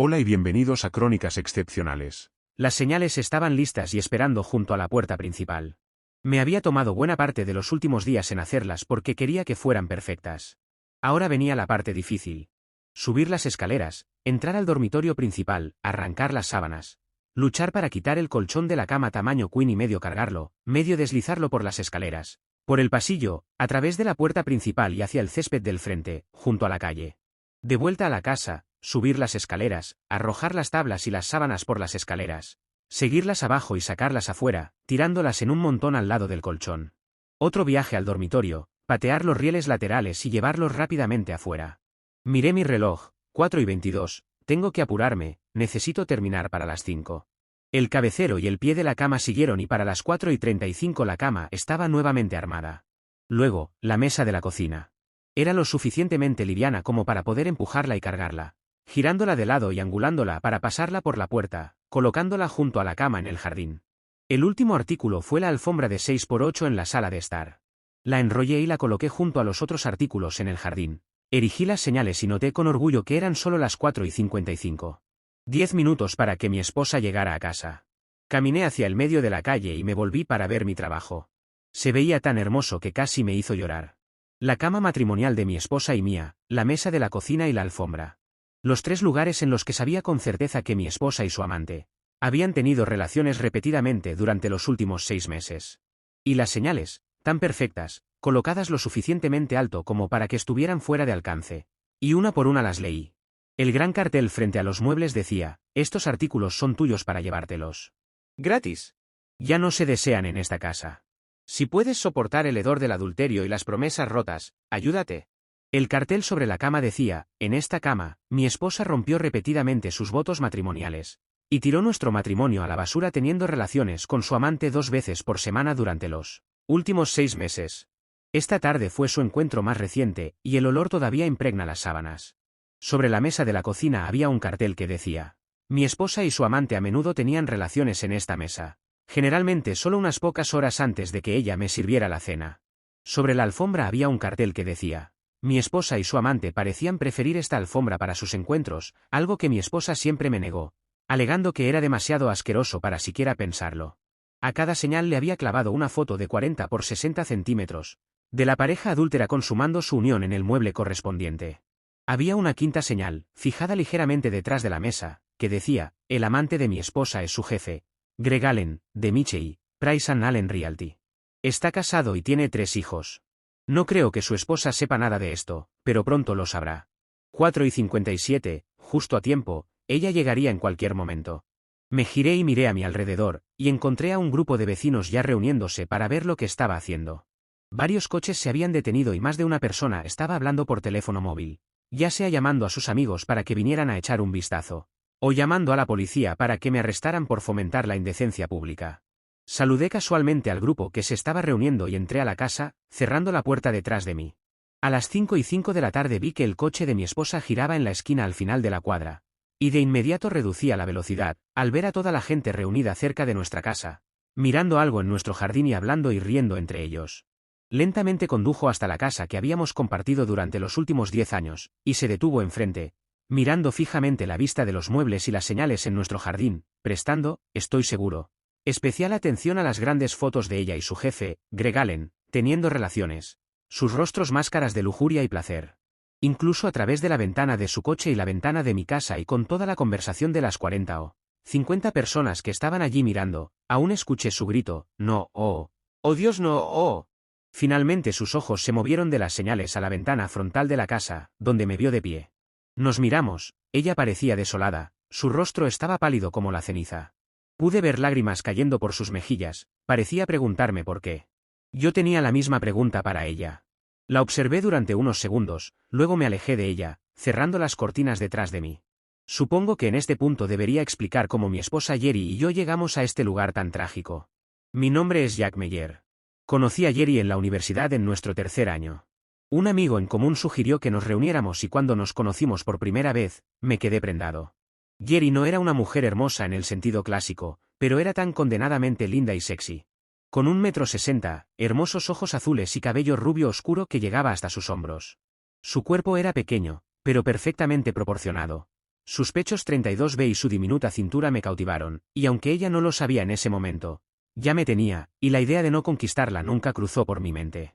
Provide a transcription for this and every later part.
Hola y bienvenidos a Crónicas Excepcionales. Las señales estaban listas y esperando junto a la puerta principal. Me había tomado buena parte de los últimos días en hacerlas porque quería que fueran perfectas. Ahora venía la parte difícil. Subir las escaleras, entrar al dormitorio principal, arrancar las sábanas. Luchar para quitar el colchón de la cama tamaño queen y medio cargarlo, medio deslizarlo por las escaleras. Por el pasillo, a través de la puerta principal y hacia el césped del frente, junto a la calle. De vuelta a la casa, subir las escaleras, arrojar las tablas y las sábanas por las escaleras. Seguirlas abajo y sacarlas afuera, tirándolas en un montón al lado del colchón. Otro viaje al dormitorio, patear los rieles laterales y llevarlos rápidamente afuera. Miré mi reloj, 4:22, tengo que apurarme, necesito terminar para las 5. El cabecero y el pie de la cama siguieron y para las 4:35 la cama estaba nuevamente armada. Luego, la mesa de la cocina. Era lo suficientemente liviana como para poder empujarla y cargarla, girándola de lado y angulándola para pasarla por la puerta, colocándola junto a la cama en el jardín. El último artículo fue la alfombra de 6x8 en la sala de estar. La enrollé y la coloqué junto a los otros artículos en el jardín. Erigí las señales y noté con orgullo que eran solo las 4:55. 10 minutos para que mi esposa llegara a casa. Caminé hacia el medio de la calle y me volví para ver mi trabajo. Se veía tan hermoso que casi me hizo llorar. La cama matrimonial de mi esposa y mía, la mesa de la cocina y la alfombra. Los 3 lugares en los que sabía con certeza que mi esposa y su amante habían tenido relaciones repetidamente durante los últimos 6 meses. Y las señales, tan perfectas, colocadas lo suficientemente alto como para que estuvieran fuera de alcance. Y una por una las leí. El gran cartel frente a los muebles decía, estos artículos son tuyos para llevártelos. Gratis. Ya no se desean en esta casa. Si puedes soportar el hedor del adulterio y las promesas rotas, ayúdate. El cartel sobre la cama decía, en esta cama, mi esposa rompió repetidamente sus votos matrimoniales. Y tiró nuestro matrimonio a la basura teniendo relaciones con su amante 2 veces por semana durante los últimos 6 meses. Esta tarde fue su encuentro más reciente, y el olor todavía impregna las sábanas. Sobre la mesa de la cocina había un cartel que decía, mi esposa y su amante a menudo tenían relaciones en esta mesa. Generalmente solo unas pocas horas antes de que ella me sirviera la cena. Sobre la alfombra había un cartel que decía, mi esposa y su amante parecían preferir esta alfombra para sus encuentros, algo que mi esposa siempre me negó, alegando que era demasiado asqueroso para siquiera pensarlo. A cada señal le había clavado una foto de 40 por 60 centímetros, de la pareja adúltera consumando su unión en el mueble correspondiente. Había una quinta señal, fijada ligeramente detrás de la mesa, que decía, el amante de mi esposa es su jefe, Greg Allen, de Michei, Price & Allen Realty. Está casado y tiene 3 hijos. No creo que su esposa sepa nada de esto, pero pronto lo sabrá. 4:57, justo a tiempo, ella llegaría en cualquier momento. Me giré y miré a mi alrededor, y encontré a un grupo de vecinos ya reuniéndose para ver lo que estaba haciendo. Varios coches se habían detenido y más de una persona estaba hablando por teléfono móvil, ya sea llamando a sus amigos para que vinieran a echar un vistazo, o llamando a la policía para que me arrestaran por fomentar la indecencia pública. Saludé casualmente al grupo que se estaba reuniendo y entré a la casa, cerrando la puerta detrás de mí. A las 5:05 de la tarde vi que el coche de mi esposa giraba en la esquina al final de la cuadra, y de inmediato reducía la velocidad, al ver a toda la gente reunida cerca de nuestra casa, mirando algo en nuestro jardín y hablando y riendo entre ellos. Lentamente condujo hasta la casa que habíamos compartido durante los últimos 10 años, y se detuvo enfrente, mirando fijamente la vista de los muebles y las señales en nuestro jardín, prestando, estoy seguro, especial atención a las grandes fotos de ella y su jefe, Greg Allen, teniendo relaciones, sus rostros máscaras de lujuria y placer. Incluso a través de la ventana de su coche y la ventana de mi casa y con toda la conversación de las 40 o 50 personas que estaban allí mirando, aún escuché su grito, no, oh Dios no, oh. Finalmente sus ojos se movieron de las señales a la ventana frontal de la casa, donde me vio de pie. Nos miramos, ella parecía desolada, su rostro estaba pálido como la ceniza. Pude ver lágrimas cayendo por sus mejillas, parecía preguntarme por qué. Yo tenía la misma pregunta para ella. La observé durante unos segundos, luego me alejé de ella, cerrando las cortinas detrás de mí. Supongo que en este punto debería explicar cómo mi esposa Jerry y yo llegamos a este lugar tan trágico. Mi nombre es Jack Meyer. Conocí a Jerry en la universidad en nuestro 3er año. Un amigo en común sugirió que nos reuniéramos y cuando nos conocimos por primera vez, me quedé prendado. Jerry no era una mujer hermosa en el sentido clásico, pero era tan condenadamente linda y sexy. Con 1,60 m, hermosos ojos azules y cabello rubio oscuro que llegaba hasta sus hombros. Su cuerpo era pequeño, pero perfectamente proporcionado. Sus pechos 32B y su diminuta cintura me cautivaron, y aunque ella no lo sabía en ese momento, ya me tenía, y la idea de no conquistarla nunca cruzó por mi mente.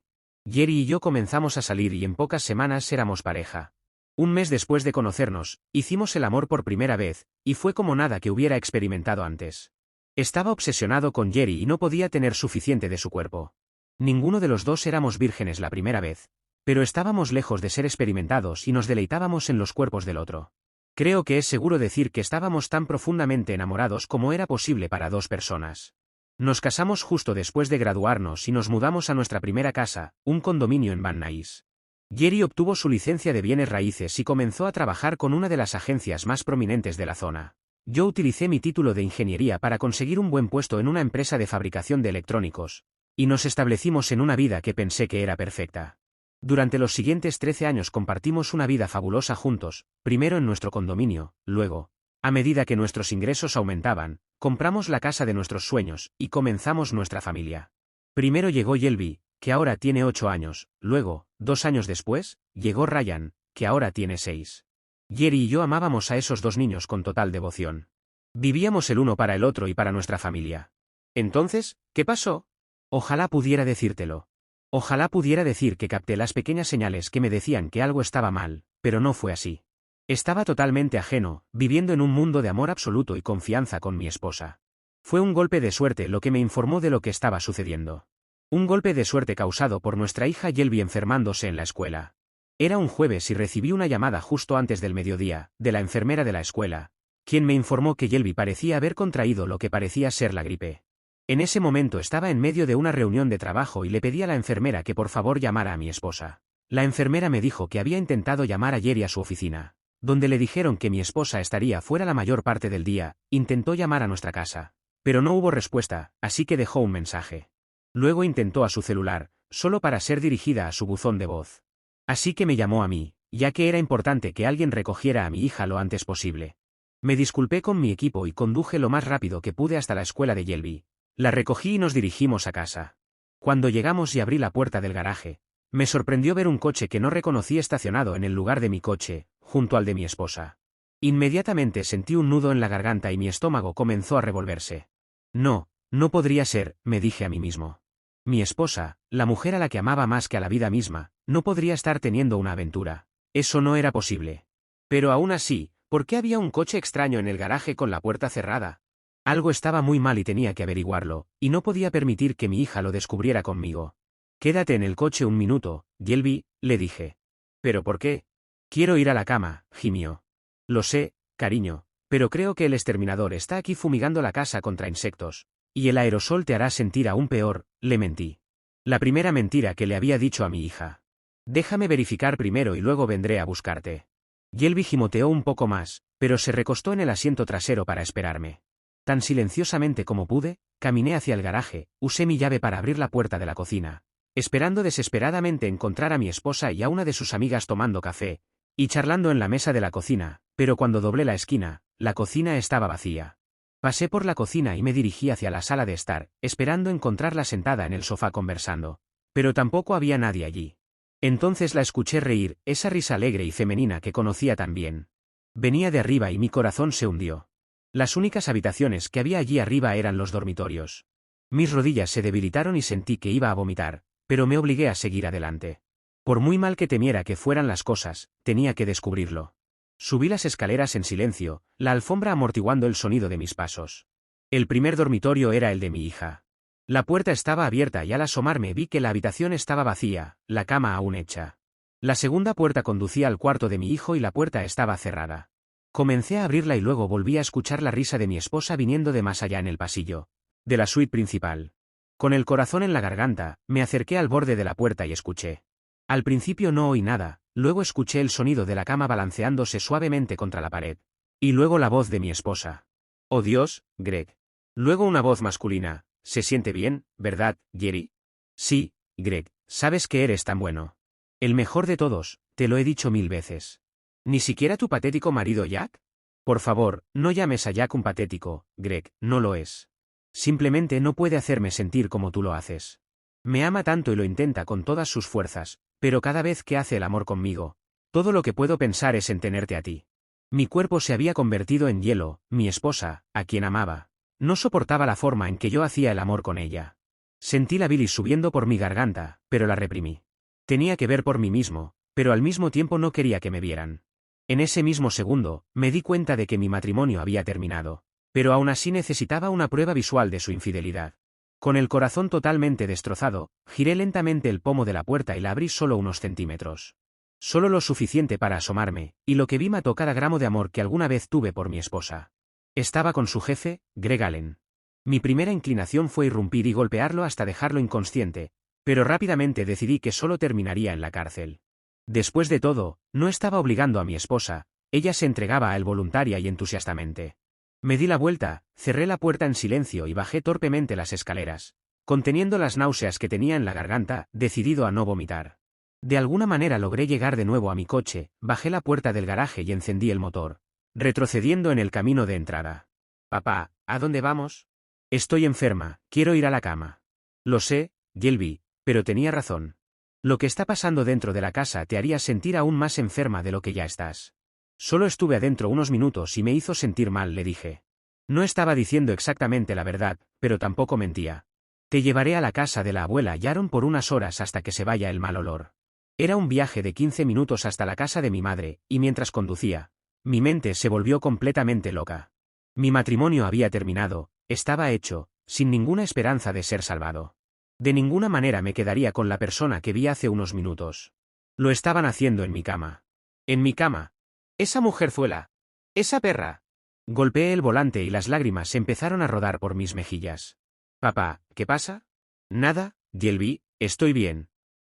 Jerry y yo comenzamos a salir y en pocas semanas éramos pareja. Un mes después de conocernos, hicimos el amor por primera vez, y fue como nada que hubiera experimentado antes. Estaba obsesionado con Jerry y no podía tener suficiente de su cuerpo. Ninguno de los dos éramos vírgenes la primera vez, pero estábamos lejos de ser experimentados y nos deleitábamos en los cuerpos del otro. Creo que es seguro decir que estábamos tan profundamente enamorados como era posible para dos personas. Nos casamos justo después de graduarnos y nos mudamos a nuestra primera casa, un condominio en Van Nuys. Jerry obtuvo su licencia de bienes raíces y comenzó a trabajar con una de las agencias más prominentes de la zona. Yo utilicé mi título de ingeniería para conseguir un buen puesto en una empresa de fabricación de electrónicos, y nos establecimos en una vida que pensé que era perfecta. Durante los siguientes 13 años compartimos una vida fabulosa juntos, primero en nuestro condominio, luego, a medida que nuestros ingresos aumentaban, compramos la casa de nuestros sueños y comenzamos nuestra familia. Primero llegó Yelby, que ahora tiene 8 años, luego, 2 años después, llegó Ryan, que ahora tiene 6. Jerry y yo amábamos a esos dos niños con total devoción. Vivíamos el uno para el otro y para nuestra familia. Entonces, ¿qué pasó? Ojalá pudiera decírtelo. Ojalá pudiera decir que capté las pequeñas señales que me decían que algo estaba mal, pero no fue así. Estaba totalmente ajeno, viviendo en un mundo de amor absoluto y confianza con mi esposa. Fue un golpe de suerte lo que me informó de lo que estaba sucediendo. Un golpe de suerte causado por nuestra hija Yelby enfermándose en la escuela. Era un jueves y recibí una llamada justo antes del mediodía, de la enfermera de la escuela, quien me informó que Yelby parecía haber contraído lo que parecía ser la gripe. En ese momento estaba en medio de una reunión de trabajo y le pedí a la enfermera que por favor llamara a mi esposa. La enfermera me dijo que había intentado llamar a Jerry a su oficina, donde le dijeron que mi esposa estaría fuera la mayor parte del día. Intentó llamar a nuestra casa, pero no hubo respuesta, así que dejó un mensaje. Luego intentó a su celular, solo para ser dirigida a su buzón de voz. Así que me llamó a mí, ya que era importante que alguien recogiera a mi hija lo antes posible. Me disculpé con mi equipo y conduje lo más rápido que pude hasta la escuela de Yelby. La recogí y nos dirigimos a casa. Cuando llegamos y abrí la puerta del garaje, me sorprendió ver un coche que no reconocí estacionado en el lugar de mi coche, junto al de mi esposa. Inmediatamente sentí un nudo en la garganta y mi estómago comenzó a revolverse. No, no podría ser, me dije a mí mismo. Mi esposa, la mujer a la que amaba más que a la vida misma, no podría estar teniendo una aventura. Eso no era posible. Pero aún así, ¿por qué había un coche extraño en el garaje con la puerta cerrada? Algo estaba muy mal y tenía que averiguarlo, y no podía permitir que mi hija lo descubriera conmigo. Quédate en el coche un minuto, Yelby, le dije. ¿Pero por qué? Quiero ir a la cama, gimió. Lo sé, cariño, pero creo que el exterminador está aquí fumigando la casa contra insectos, y el aerosol te hará sentir aún peor, le mentí. La primera mentira que le había dicho a mi hija. Déjame verificar primero y luego vendré a buscarte. Yelby gimoteó un poco más, pero se recostó en el asiento trasero para esperarme. Tan silenciosamente como pude, caminé hacia el garaje, usé mi llave para abrir la puerta de la cocina, esperando desesperadamente encontrar a mi esposa y a una de sus amigas tomando café, y charlando en la mesa de la cocina, pero cuando doblé la esquina, la cocina estaba vacía. Pasé por la cocina y me dirigí hacia la sala de estar, esperando encontrarla sentada en el sofá conversando, pero tampoco había nadie allí. Entonces la escuché reír, esa risa alegre y femenina que conocía tan bien. Venía de arriba y mi corazón se hundió. Las únicas habitaciones que había allí arriba eran los dormitorios. Mis rodillas se debilitaron y sentí que iba a vomitar, pero me obligué a seguir adelante. Por muy mal que temiera que fueran las cosas, tenía que descubrirlo. Subí las escaleras en silencio, la alfombra amortiguando el sonido de mis pasos. El primer dormitorio era el de mi hija. La puerta estaba abierta y al asomarme vi que la habitación estaba vacía, la cama aún hecha. La segunda puerta conducía al cuarto de mi hijo y la puerta estaba cerrada. Comencé a abrirla y luego volví a escuchar la risa de mi esposa viniendo de más allá en el pasillo, de la suite principal. Con el corazón en la garganta, me acerqué al borde de la puerta y escuché. Al principio no oí nada, luego escuché el sonido de la cama balanceándose suavemente contra la pared. Y luego la voz de mi esposa. «Oh Dios, Greg». Luego una voz masculina. «¿Se siente bien, verdad, Jerry?» «Sí, Greg, sabes que eres tan bueno. El mejor de todos, te lo he dicho 1000 veces». ¿Ni siquiera tu patético marido Jack? Por favor, no llames a Jack un patético, Greg, no lo es. Simplemente no puede hacerme sentir como tú lo haces. Me ama tanto y lo intenta con todas sus fuerzas, pero cada vez que hace el amor conmigo, todo lo que puedo pensar es en tenerte a ti. Mi cuerpo se había convertido en hielo, mi esposa, a quien amaba. No soportaba la forma en que yo hacía el amor con ella. Sentí la bilis subiendo por mi garganta, pero la reprimí. Tenía que ver por mí mismo, pero al mismo tiempo no quería que me vieran. En ese mismo segundo, me di cuenta de que mi matrimonio había terminado. Pero aún así necesitaba una prueba visual de su infidelidad. Con el corazón totalmente destrozado, giré lentamente el pomo de la puerta y la abrí solo unos centímetros. Solo lo suficiente para asomarme, y lo que vi mató cada gramo de amor que alguna vez tuve por mi esposa. Estaba con su jefe, Greg Allen. Mi primera inclinación fue irrumpir y golpearlo hasta dejarlo inconsciente, pero rápidamente decidí que solo terminaría en la cárcel. Después de todo, no estaba obligando a mi esposa, ella se entregaba a él voluntaria y entusiastamente. Me di la vuelta, cerré la puerta en silencio y bajé torpemente las escaleras, conteniendo las náuseas que tenía en la garganta, decidido a no vomitar. De alguna manera logré llegar de nuevo a mi coche, bajé la puerta del garaje y encendí el motor, retrocediendo en el camino de entrada. «Papá, ¿a dónde vamos?» «Estoy enferma, quiero ir a la cama». «Lo sé, Shelby, pero tenía razón. Lo que está pasando dentro de la casa te haría sentir aún más enferma de lo que ya estás». Solo estuve adentro unos minutos y me hizo sentir mal, le dije. No estaba diciendo exactamente la verdad, pero tampoco mentía. «Te llevaré a la casa de la abuela Yaron por unas horas hasta que se vaya el mal olor». Era un viaje de 15 minutos hasta la casa de mi madre, y mientras conducía, mi mente se volvió completamente loca. Mi matrimonio había terminado, estaba hecho, sin ninguna esperanza de ser salvado. De ninguna manera me quedaría con la persona que vi hace unos minutos. Lo estaban haciendo en mi cama. En mi cama. Esa mujerzuela. Esa perra. Golpeé el volante y las lágrimas empezaron a rodar por mis mejillas. «Papá, ¿qué pasa?» «Nada, Shelby, estoy bien.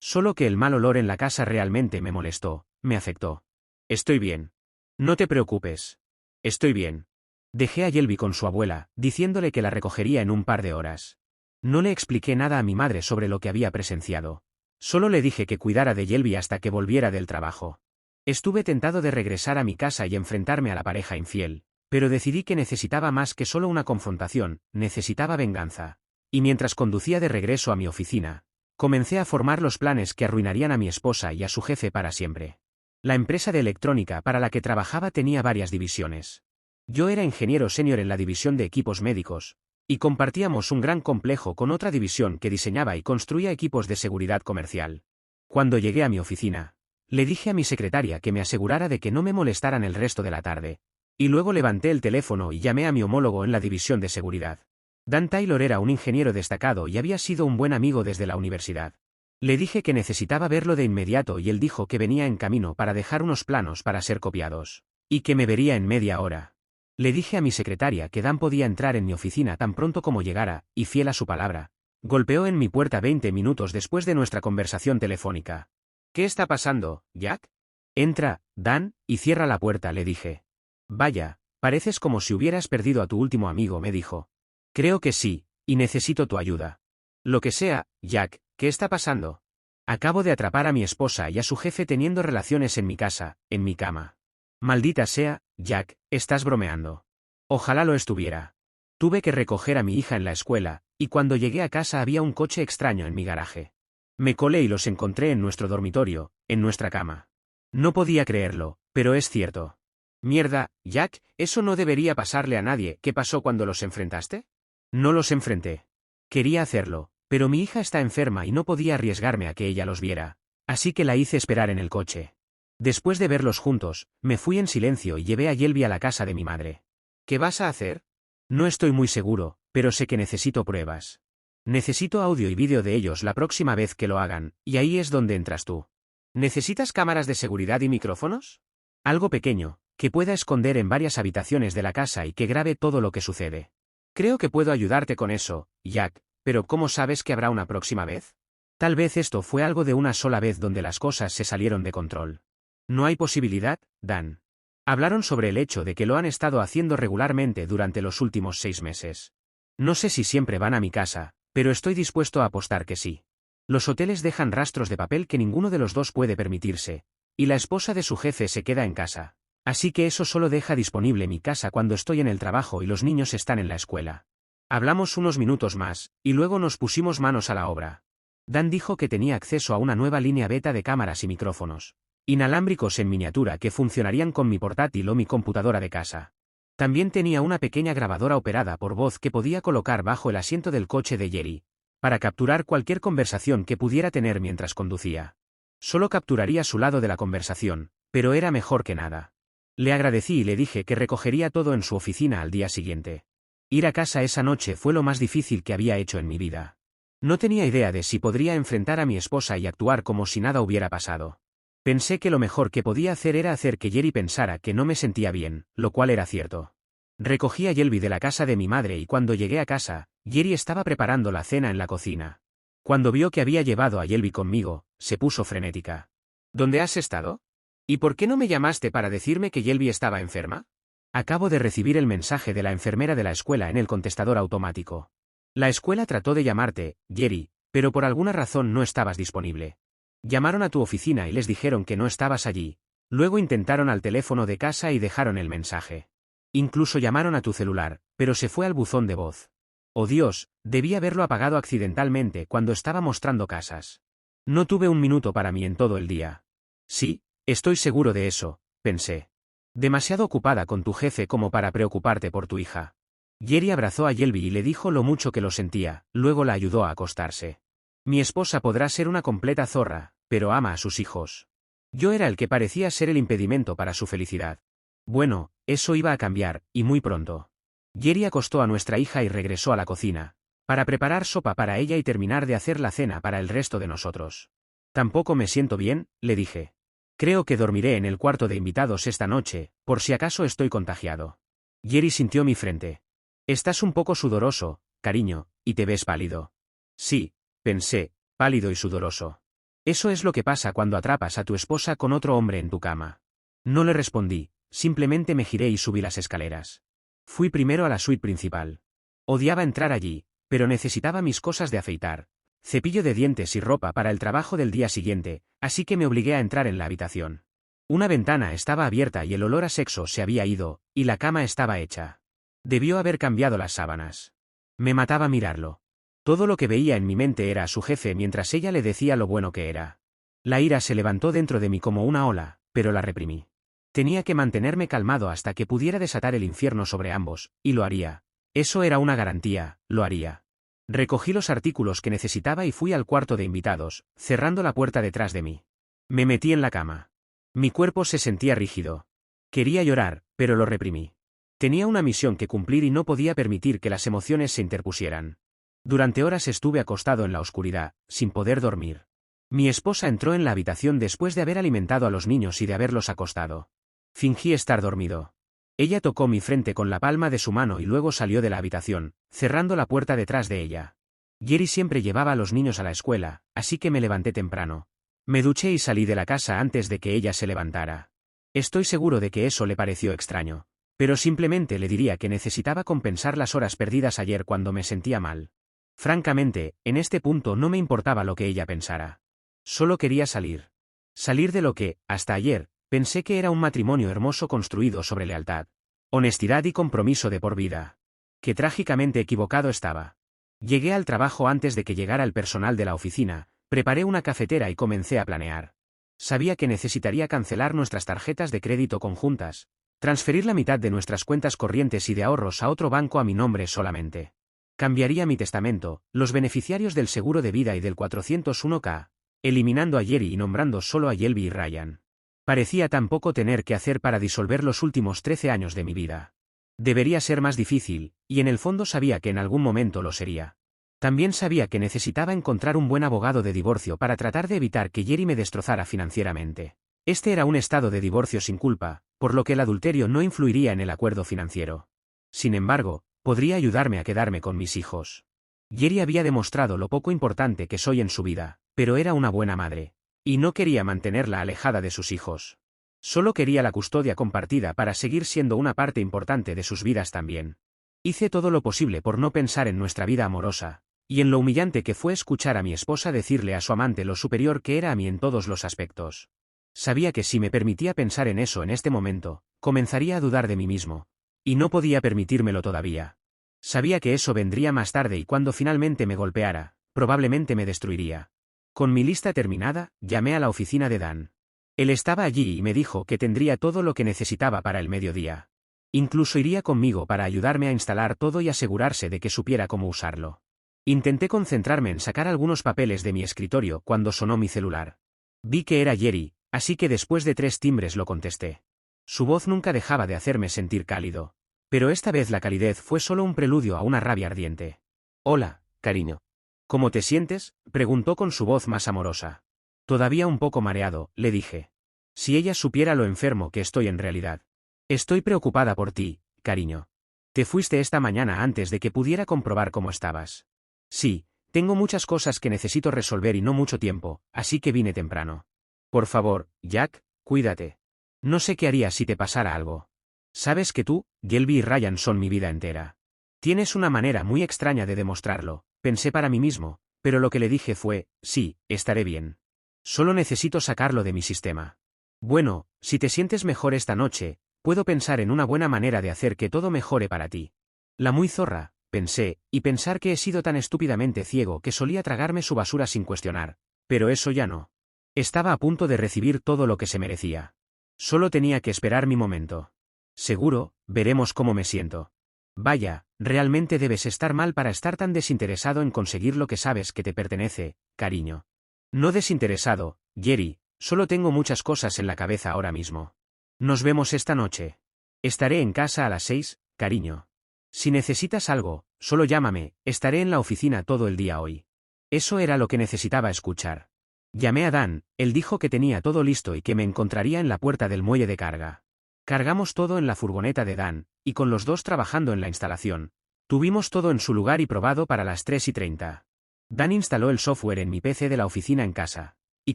Solo que el mal olor en la casa realmente me molestó, me afectó. Estoy bien. No te preocupes. Estoy bien». Dejé a Shelby con su abuela, diciéndole que la recogería en un par de horas. No le expliqué nada a mi madre sobre lo que había presenciado. Solo le dije que cuidara de Shelby hasta que volviera del trabajo. Estuve tentado de regresar a mi casa y enfrentarme a la pareja infiel, pero decidí que necesitaba más que solo una confrontación, necesitaba venganza. Y mientras conducía de regreso a mi oficina, comencé a formar los planes que arruinarían a mi esposa y a su jefe para siempre. La empresa de electrónica para la que trabajaba tenía varias divisiones. Yo era ingeniero senior en la división de equipos médicos, y compartíamos un gran complejo con otra división que diseñaba y construía equipos de seguridad comercial. Cuando llegué a mi oficina, le dije a mi secretaria que me asegurara de que no me molestaran el resto de la tarde, y luego levanté el teléfono y llamé a mi homólogo en la división de seguridad. Dan Taylor era un ingeniero destacado y había sido un buen amigo desde la universidad. Le dije que necesitaba verlo de inmediato y él dijo que venía en camino para dejar unos planos para ser copiados, y que me vería en media hora. Le dije a mi secretaria que Dan podía entrar en mi oficina tan pronto como llegara, y fiel a su palabra, golpeó en mi puerta 20 minutos después de nuestra conversación telefónica. «¿Qué está pasando, Jack?» «Entra, Dan, y cierra la puerta», le dije. «Vaya, pareces como si hubieras perdido a tu último amigo», me dijo. «Creo que sí, y necesito tu ayuda». «Lo que sea, Jack, ¿qué está pasando?» «Acabo de atrapar a mi esposa y a su jefe teniendo relaciones en mi casa, en mi cama». «Maldita sea, Jack, estás bromeando». «Ojalá lo estuviera. Tuve que recoger a mi hija en la escuela, y cuando llegué a casa había un coche extraño en mi garaje. Me colé y los encontré en nuestro dormitorio, en nuestra cama. No podía creerlo, pero es cierto». «Mierda, Jack, eso no debería pasarle a nadie». «¿Qué pasó cuando los enfrentaste?» «No los enfrenté. Quería hacerlo, pero mi hija está enferma y no podía arriesgarme a que ella los viera, así que la hice esperar en el coche. Después de verlos juntos, me fui en silencio y llevé a Shelby a la casa de mi madre». «¿Qué vas a hacer?» «No estoy muy seguro, pero sé que necesito pruebas. Necesito audio y vídeo de ellos la próxima vez que lo hagan, y ahí es donde entras tú». «¿Necesitas cámaras de seguridad y micrófonos?» «Algo pequeño, que pueda esconder en varias habitaciones de la casa y que grabe todo lo que sucede». «Creo que puedo ayudarte con eso, Jack, pero ¿cómo sabes que habrá una próxima vez?» «Tal vez esto fue algo de una sola vez donde las cosas se salieron de control». «No hay posibilidad, Dan». Hablaron sobre el hecho de que lo han estado haciendo regularmente durante los últimos 6 meses. «No sé si siempre van a mi casa, pero estoy dispuesto a apostar que sí. Los hoteles dejan rastros de papel que ninguno de los dos puede permitirse, y la esposa de su jefe se queda en casa. Así que eso solo deja disponible mi casa cuando estoy en el trabajo y los niños están en la escuela». Hablamos unos minutos más, y luego nos pusimos manos a la obra. Dan dijo que tenía acceso a una nueva línea beta de cámaras y micrófonos, inalámbricos en miniatura que funcionarían con mi portátil o mi computadora de casa. También tenía una pequeña grabadora operada por voz que podía colocar bajo el asiento del coche de Jerry, para capturar cualquier conversación que pudiera tener mientras conducía. Solo capturaría su lado de la conversación, pero era mejor que nada. Le agradecí y le dije que recogería todo en su oficina al día siguiente. Ir a casa esa noche fue lo más difícil que había hecho en mi vida. No tenía idea de si podría enfrentar a mi esposa y actuar como si nada hubiera pasado. Pensé que lo mejor que podía hacer era hacer que Jerry pensara que no me sentía bien, lo cual era cierto. Recogí a Yelby de la casa de mi madre y cuando llegué a casa, Jerry estaba preparando la cena en la cocina. Cuando vio que había llevado a Yelby conmigo, se puso frenética. ¿Dónde has estado? ¿Y por qué no me llamaste para decirme que Yelby estaba enferma? Acabo de recibir el mensaje de la enfermera de la escuela en el contestador automático. La escuela trató de llamarte, Jerry, pero por alguna razón no estabas disponible. Llamaron a tu oficina y les dijeron que no estabas allí. Luego intentaron al teléfono de casa y dejaron el mensaje. Incluso llamaron a tu celular, pero se fue al buzón de voz. Oh Dios, debí haberlo apagado accidentalmente cuando estaba mostrando casas. No tuve un minuto para mí en todo el día. Sí, estoy seguro de eso, pensé. Demasiado ocupada con tu jefe como para preocuparte por tu hija. Jerry abrazó a Yelby y le dijo lo mucho que lo sentía, luego la ayudó a acostarse. Mi esposa podrá ser una completa zorra, pero ama a sus hijos. Yo era el que parecía ser el impedimento para su felicidad. Bueno, eso iba a cambiar, y muy pronto. Jerry acostó a nuestra hija y regresó a la cocina, para preparar sopa para ella y terminar de hacer la cena para el resto de nosotros. Tampoco me siento bien, le dije. Creo que dormiré en el cuarto de invitados esta noche, por si acaso estoy contagiado. Jerry sintió mi frente. Estás un poco sudoroso, cariño, y te ves pálido. Sí, pensé, pálido y sudoroso. Eso es lo que pasa cuando atrapas a tu esposa con otro hombre en tu cama. No le respondí, simplemente me giré y subí las escaleras. Fui primero a la suite principal. Odiaba entrar allí, pero necesitaba mis cosas de afeitar, cepillo de dientes y ropa para el trabajo del día siguiente, así que me obligué a entrar en la habitación. Una ventana estaba abierta y el olor a sexo se había ido, y la cama estaba hecha. Debió haber cambiado las sábanas. Me mataba mirarlo. Todo lo que veía en mi mente era a su jefe mientras ella le decía lo bueno que era. La ira se levantó dentro de mí como una ola, pero la reprimí. Tenía que mantenerme calmado hasta que pudiera desatar el infierno sobre ambos, y lo haría. Eso era una garantía, lo haría. Recogí los artículos que necesitaba y fui al cuarto de invitados, cerrando la puerta detrás de mí. Me metí en la cama. Mi cuerpo se sentía rígido. Quería llorar, pero lo reprimí. Tenía una misión que cumplir y no podía permitir que las emociones se interpusieran. Durante horas estuve acostado en la oscuridad, sin poder dormir. Mi esposa entró en la habitación después de haber alimentado a los niños y de haberlos acostado. Fingí estar dormido. Ella tocó mi frente con la palma de su mano y luego salió de la habitación, cerrando la puerta detrás de ella. Jerry siempre llevaba a los niños a la escuela, así que me levanté temprano. Me duché y salí de la casa antes de que ella se levantara. Estoy seguro de que eso le pareció extraño. Pero simplemente le diría que necesitaba compensar las horas perdidas ayer cuando me sentía mal. Francamente, en este punto no me importaba lo que ella pensara. Solo quería salir. Salir de lo que, hasta ayer, pensé que era un matrimonio hermoso construido sobre lealtad, honestidad y compromiso de por vida. Qué trágicamente equivocado estaba. Llegué al trabajo antes de que llegara el personal de la oficina, preparé una cafetera y comencé a planear. Sabía que necesitaría cancelar nuestras tarjetas de crédito conjuntas, transferir la mitad de nuestras cuentas corrientes y de ahorros a otro banco a mi nombre solamente. Cambiaría mi testamento, los beneficiarios del seguro de vida y del 401k, eliminando a Jerry y nombrando solo a Yelby y Ryan. Parecía tan poco tener que hacer para disolver los últimos 13 años de mi vida. Debería ser más difícil, y en el fondo sabía que en algún momento lo sería. También sabía que necesitaba encontrar un buen abogado de divorcio para tratar de evitar que Jerry me destrozara financieramente. Este era un estado de divorcio sin culpa, por lo que el adulterio no influiría en el acuerdo financiero. Sin embargo, podría ayudarme a quedarme con mis hijos. Jerry había demostrado lo poco importante que soy en su vida, pero era una buena madre. Y no quería mantenerla alejada de sus hijos. Solo quería la custodia compartida para seguir siendo una parte importante de sus vidas también. Hice todo lo posible por no pensar en nuestra vida amorosa, y en lo humillante que fue escuchar a mi esposa decirle a su amante lo superior que era a mí en todos los aspectos. Sabía que si me permitía pensar en eso en este momento, comenzaría a dudar de mí mismo. Y no podía permitírmelo todavía. Sabía que eso vendría más tarde y cuando finalmente me golpeara, probablemente me destruiría. Con mi lista terminada, llamé a la oficina de Dan. Él estaba allí y me dijo que tendría todo lo que necesitaba para el mediodía. Incluso iría conmigo para ayudarme a instalar todo y asegurarse de que supiera cómo usarlo. Intenté concentrarme en sacar algunos papeles de mi escritorio cuando sonó mi celular. Vi que era Jerry, así que después de 3 timbres lo contesté. Su voz nunca dejaba de hacerme sentir cálido. Pero esta vez la calidez fue solo un preludio a una rabia ardiente. «Hola, cariño. ¿Cómo te sientes?», preguntó con su voz más amorosa. Todavía un poco mareado, le dije. Si ella supiera lo enfermo que estoy en realidad. Estoy preocupada por ti, cariño. Te fuiste esta mañana antes de que pudiera comprobar cómo estabas. Sí, tengo muchas cosas que necesito resolver y no mucho tiempo, así que vine temprano. Por favor, Jack, cuídate. No sé qué haría si te pasara algo. Sabes que tú, Shelby y Ryan son mi vida entera. Tienes una manera muy extraña de demostrarlo, pensé para mí mismo, pero lo que le dije fue, sí, estaré bien. Solo necesito sacarlo de mi sistema. Bueno, si te sientes mejor esta noche, puedo pensar en una buena manera de hacer que todo mejore para ti. La muy zorra, pensé, y pensar que he sido tan estúpidamente ciego que solía tragarme su basura sin cuestionar. Pero eso ya no. Estaba a punto de recibir todo lo que se merecía. Solo tenía que esperar mi momento. Seguro, veremos cómo me siento. Vaya, realmente debes estar mal para estar tan desinteresado en conseguir lo que sabes que te pertenece, cariño. No desinteresado, Jerry, solo tengo muchas cosas en la cabeza ahora mismo. Nos vemos esta noche. Estaré en casa a las 6, cariño. Si necesitas algo, solo llámame, estaré en la oficina todo el día hoy. Eso era lo que necesitaba escuchar. Llamé a Dan, él dijo que tenía todo listo y que me encontraría en la puerta del muelle de carga. Cargamos todo en la furgoneta de Dan, y con los dos trabajando en la instalación, tuvimos todo en su lugar y probado para las 3:30. Dan instaló el software en mi PC de la oficina en casa, y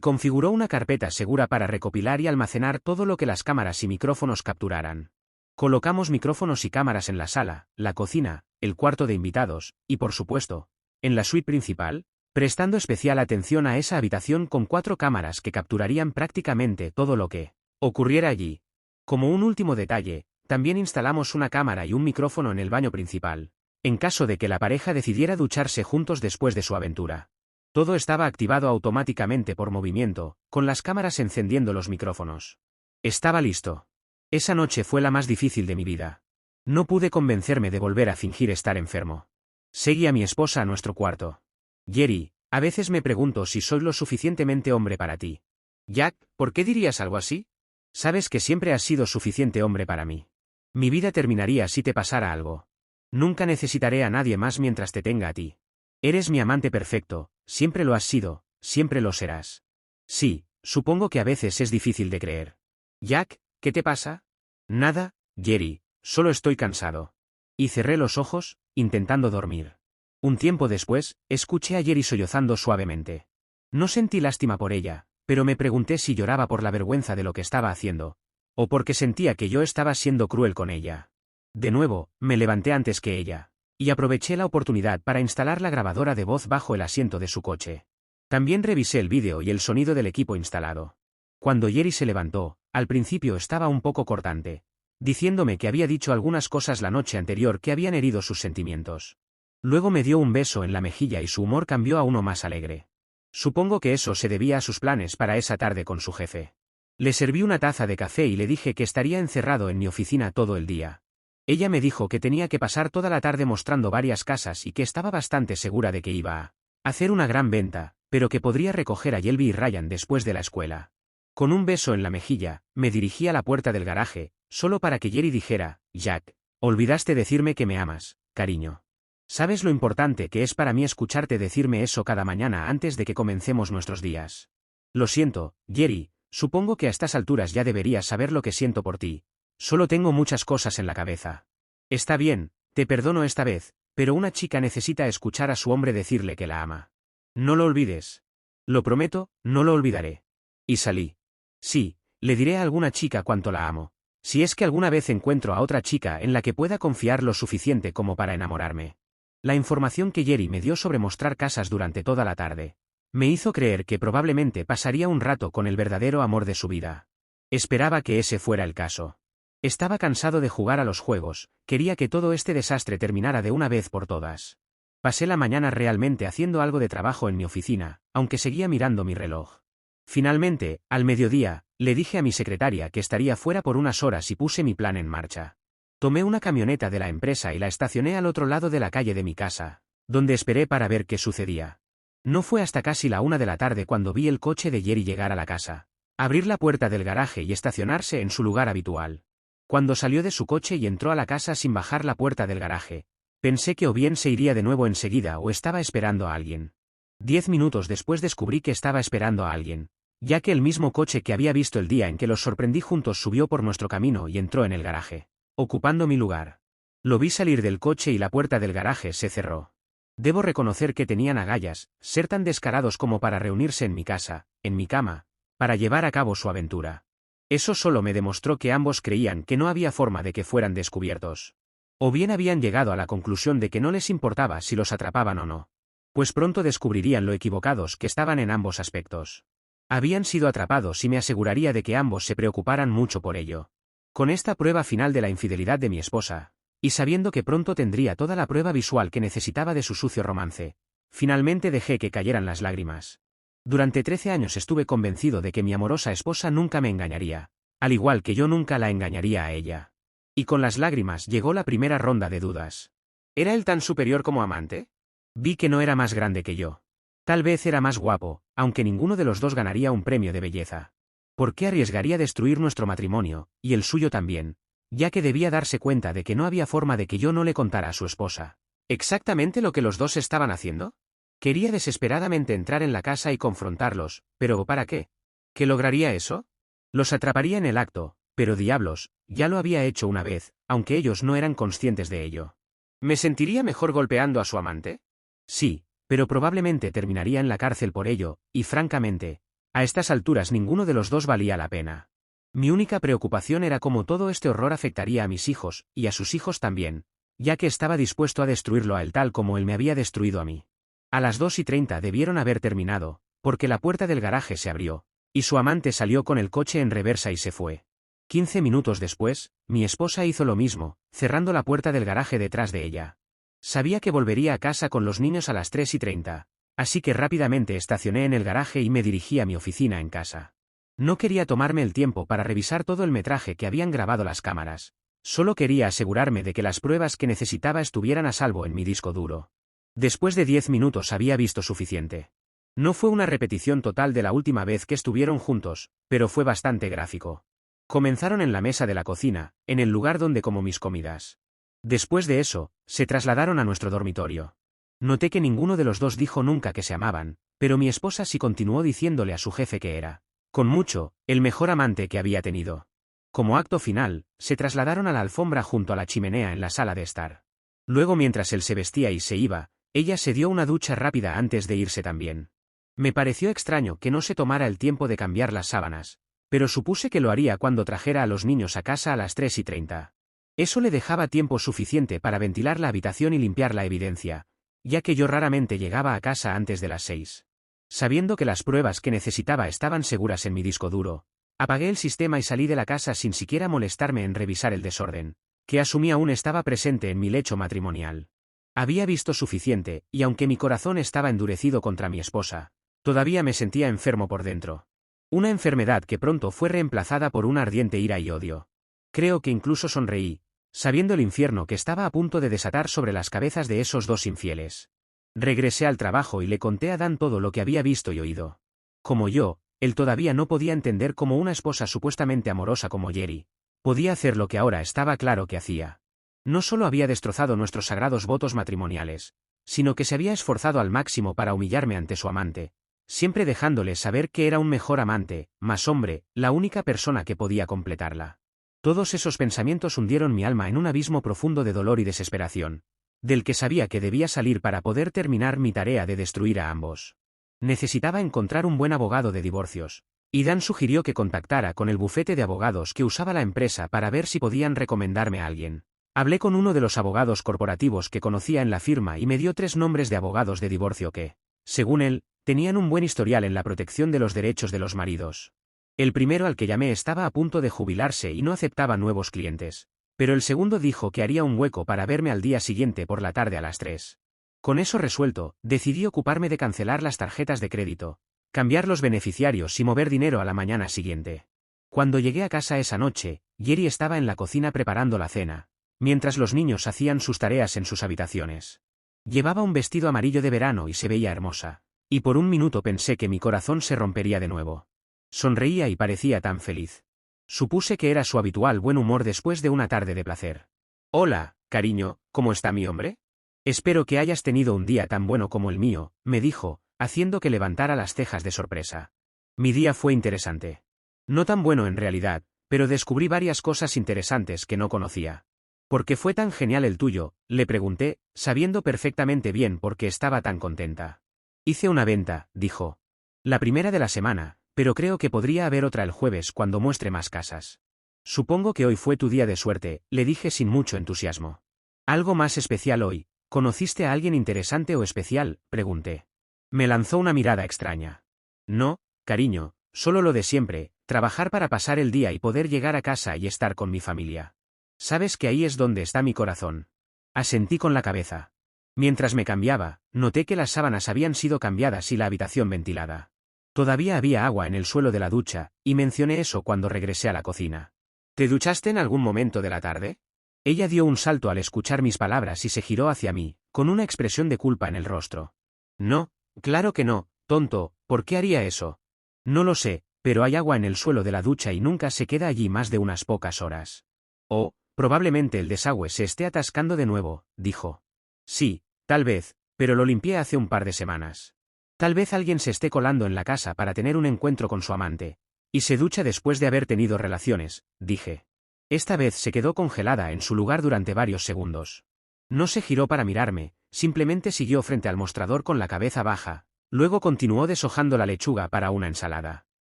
configuró una carpeta segura para recopilar y almacenar todo lo que las cámaras y micrófonos capturaran. Colocamos micrófonos y cámaras en la sala, la cocina, el cuarto de invitados, y por supuesto, en la suite principal, prestando especial atención a esa habitación con 4 cámaras que capturarían prácticamente todo lo que ocurriera allí. Como un último detalle, también instalamos una cámara y un micrófono en el baño principal, en caso de que la pareja decidiera ducharse juntos después de su aventura. Todo estaba activado automáticamente por movimiento, con las cámaras encendiendo los micrófonos. Estaba listo. Esa noche fue la más difícil de mi vida. No pude convencerme de volver a fingir estar enfermo. Seguí a mi esposa a nuestro cuarto. Jerry, a veces me pregunto si soy lo suficientemente hombre para ti. Jack, ¿por qué dirías algo así? Sabes que siempre has sido suficiente hombre para mí. Mi vida terminaría si te pasara algo. Nunca necesitaré a nadie más mientras te tenga a ti. Eres mi amante perfecto, siempre lo has sido, siempre lo serás. Sí, supongo que a veces es difícil de creer. Jack, ¿qué te pasa? Nada, Jerry, solo estoy cansado. Y cerré los ojos, intentando dormir. Un tiempo después, escuché a Jerry sollozando suavemente. No sentí lástima por ella, pero me pregunté si lloraba por la vergüenza de lo que estaba haciendo, o porque sentía que yo estaba siendo cruel con ella. De nuevo, me levanté antes que ella, y aproveché la oportunidad para instalar la grabadora de voz bajo el asiento de su coche. También revisé el vídeo y el sonido del equipo instalado. Cuando Jerry se levantó, al principio estaba un poco cortante, diciéndome que había dicho algunas cosas la noche anterior que habían herido sus sentimientos. Luego me dio un beso en la mejilla y su humor cambió a uno más alegre. Supongo que eso se debía a sus planes para esa tarde con su jefe. Le serví una taza de café y le dije que estaría encerrado en mi oficina todo el día. Ella me dijo que tenía que pasar toda la tarde mostrando varias casas y que estaba bastante segura de que iba a hacer una gran venta, pero que podría recoger a Shelby y Ryan después de la escuela. Con un beso en la mejilla, me dirigí a la puerta del garaje, solo para que Jerry dijera, Jack, olvidaste decirme que me amas, cariño. ¿Sabes lo importante que es para mí escucharte decirme eso cada mañana antes de que comencemos nuestros días? Lo siento, Jerry, supongo que a estas alturas ya deberías saber lo que siento por ti. Solo tengo muchas cosas en la cabeza. Está bien, te perdono esta vez, pero una chica necesita escuchar a su hombre decirle que la ama. No lo olvides. Lo prometo, no lo olvidaré. Y salí. Sí, le diré a alguna chica cuánto la amo. Si es que alguna vez encuentro a otra chica en la que pueda confiar lo suficiente como para enamorarme. La información que Jerry me dio sobre mostrar casas durante toda la tarde me hizo creer que probablemente pasaría un rato con el verdadero amor de su vida. Esperaba que ese fuera el caso. Estaba cansado de jugar a los juegos, quería que todo este desastre terminara de una vez por todas. Pasé la mañana realmente haciendo algo de trabajo en mi oficina, aunque seguía mirando mi reloj. Finalmente, al mediodía, le dije a mi secretaria que estaría fuera por unas horas y puse mi plan en marcha. Tomé una camioneta de la empresa y la estacioné al otro lado de la calle de mi casa, donde esperé para ver qué sucedía. No fue hasta casi la 1 de la tarde cuando vi el coche de Jerry llegar a la casa, abrir la puerta del garaje y estacionarse en su lugar habitual. Cuando salió de su coche y entró a la casa sin bajar la puerta del garaje, pensé que o bien se iría de nuevo enseguida o estaba esperando a alguien. 10 minutos después descubrí que estaba esperando a alguien, ya que el mismo coche que había visto el día en que los sorprendí juntos subió por nuestro camino y entró en el garaje, ocupando mi lugar. Lo vi salir del coche y la puerta del garaje se cerró. Debo reconocer que tenían agallas, ser tan descarados como para reunirse en mi casa, en mi cama, para llevar a cabo su aventura. Eso solo me demostró que ambos creían que no había forma de que fueran descubiertos. O bien habían llegado a la conclusión de que no les importaba si los atrapaban o no. Pues pronto descubrirían lo equivocados que estaban en ambos aspectos. Habían sido atrapados y me aseguraría de que ambos se preocuparan mucho por ello. Con esta prueba final de la infidelidad de mi esposa, y sabiendo que pronto tendría toda la prueba visual que necesitaba de su sucio romance, finalmente dejé que cayeran las lágrimas. Durante 13 años estuve convencido de que mi amorosa esposa nunca me engañaría, al igual que yo nunca la engañaría a ella. Y con las lágrimas llegó la primera ronda de dudas. ¿Era él tan superior como amante? Vi que no era más grande que yo. Tal vez era más guapo, aunque ninguno de los dos ganaría un premio de belleza. ¿Por qué arriesgaría destruir nuestro matrimonio, y el suyo también, ya que debía darse cuenta de que no había forma de que yo no le contara a su esposa exactamente lo que los dos estaban haciendo? Quería desesperadamente entrar en la casa y confrontarlos, pero ¿para qué? ¿Qué lograría eso? Los atraparía en el acto, pero diablos, ya lo había hecho una vez, aunque ellos no eran conscientes de ello. ¿Me sentiría mejor golpeando a su amante? Sí, pero probablemente terminaría en la cárcel por ello, y francamente, a estas alturas ninguno de los dos valía la pena. Mi única preocupación era cómo todo este horror afectaría a mis hijos, y a sus hijos también, ya que estaba dispuesto a destruirlo a él tal como él me había destruido a mí. A las 2:30 debieron haber terminado, porque la puerta del garaje se abrió, y su amante salió con el coche en reversa y se fue. 15 minutos después, mi esposa hizo lo mismo, cerrando la puerta del garaje detrás de ella. Sabía que volvería a casa con los niños a las 3:30, así que rápidamente estacioné en el garaje y me dirigí a mi oficina en casa. No quería tomarme el tiempo para revisar todo el metraje que habían grabado las cámaras, solo quería asegurarme de que las pruebas que necesitaba estuvieran a salvo en mi disco duro. Después de 10 minutos había visto suficiente. No fue una repetición total de la última vez que estuvieron juntos, pero fue bastante gráfico. Comenzaron en la mesa de la cocina, en el lugar donde como mis comidas. Después de eso, se trasladaron a nuestro dormitorio. Noté que ninguno de los dos dijo nunca que se amaban, pero mi esposa sí continuó diciéndole a su jefe que era, con mucho, el mejor amante que había tenido. Como acto final, se trasladaron a la alfombra junto a la chimenea en la sala de estar. Luego mientras él se vestía y se iba, ella se dio una ducha rápida antes de irse también. Me pareció extraño que no se tomara el tiempo de cambiar las sábanas, pero supuse que lo haría cuando trajera a los niños a casa a las 3:30. Eso le dejaba tiempo suficiente para ventilar la habitación y limpiar la evidencia, ya que yo raramente llegaba a casa antes de las 6. Sabiendo que las pruebas que necesitaba estaban seguras en mi disco duro, apagué el sistema y salí de la casa sin siquiera molestarme en revisar el desorden, que asumí aún estaba presente en mi lecho matrimonial. Había visto suficiente, y aunque mi corazón estaba endurecido contra mi esposa, todavía me sentía enfermo por dentro. Una enfermedad que pronto fue reemplazada por una ardiente ira y odio. Creo que incluso sonreí, sabiendo el infierno que estaba a punto de desatar sobre las cabezas de esos dos infieles. Regresé al trabajo y le conté a Dan todo lo que había visto y oído. Como yo, él todavía no podía entender cómo una esposa supuestamente amorosa como Jerry podía hacer lo que ahora estaba claro que hacía. No solo había destrozado nuestros sagrados votos matrimoniales, sino que se había esforzado al máximo para humillarme ante su amante, siempre dejándole saber que era un mejor amante, más hombre, la única persona que podía completarla. Todos esos pensamientos hundieron mi alma en un abismo profundo de dolor y desesperación, del que sabía que debía salir para poder terminar mi tarea de destruir a ambos. Necesitaba encontrar un buen abogado de divorcios, y Dan sugirió que contactara con el bufete de abogados que usaba la empresa para ver si podían recomendarme a alguien. Hablé con uno de los abogados corporativos que conocía en la firma y me dio 3 nombres de abogados de divorcio que, según él, tenían un buen historial en la protección de los derechos de los maridos. El primero al que llamé estaba a punto de jubilarse y no aceptaba nuevos clientes, pero el segundo dijo que haría un hueco para verme al día siguiente por la tarde a las 3. Con eso resuelto, decidí ocuparme de cancelar las tarjetas de crédito, cambiar los beneficiarios y mover dinero a la mañana siguiente. Cuando llegué a casa esa noche, Jerry estaba en la cocina preparando la cena, mientras los niños hacían sus tareas en sus habitaciones. Llevaba un vestido amarillo de verano y se veía hermosa, y por un minuto pensé que mi corazón se rompería de nuevo. Sonreía y parecía tan feliz. Supuse que era su habitual buen humor después de una tarde de placer. «Hola, cariño, ¿cómo está mi hombre? Espero que hayas tenido un día tan bueno como el mío», me dijo, haciendo que levantara las cejas de sorpresa. Mi día fue interesante. No tan bueno en realidad, pero descubrí varias cosas interesantes que no conocía. ¿Por qué fue tan genial el tuyo?, le pregunté, sabiendo perfectamente bien por qué estaba tan contenta. Hice una venta, dijo. La primera de la semana, pero creo que podría haber otra el jueves cuando muestre más casas. Supongo que hoy fue tu día de suerte, le dije sin mucho entusiasmo. ¿Algo más especial hoy? ¿Conociste a alguien interesante o especial?, pregunté. Me lanzó una mirada extraña. No, cariño, solo lo de siempre, trabajar para pasar el día y poder llegar a casa y estar con mi familia. Sabes que ahí es donde está mi corazón. Asentí con la cabeza. Mientras me cambiaba, noté que las sábanas habían sido cambiadas y la habitación ventilada. Todavía había agua en el suelo de la ducha, y mencioné eso cuando regresé a la cocina. ¿Te duchaste en algún momento de la tarde? Ella dio un salto al escuchar mis palabras y se giró hacia mí, con una expresión de culpa en el rostro. No, claro que no, tonto, ¿por qué haría eso? No lo sé, pero hay agua en el suelo de la ducha y nunca se queda allí más de unas pocas horas. Oh, probablemente el desagüe se esté atascando de nuevo, dijo. Sí, tal vez, pero lo limpié hace un par de semanas. Tal vez alguien se esté colando en la casa para tener un encuentro con su amante. Y se ducha después de haber tenido relaciones, dije. Esta vez se quedó congelada en su lugar durante varios segundos. No se giró para mirarme, simplemente siguió frente al mostrador con la cabeza baja, luego continuó deshojando la lechuga para una ensalada.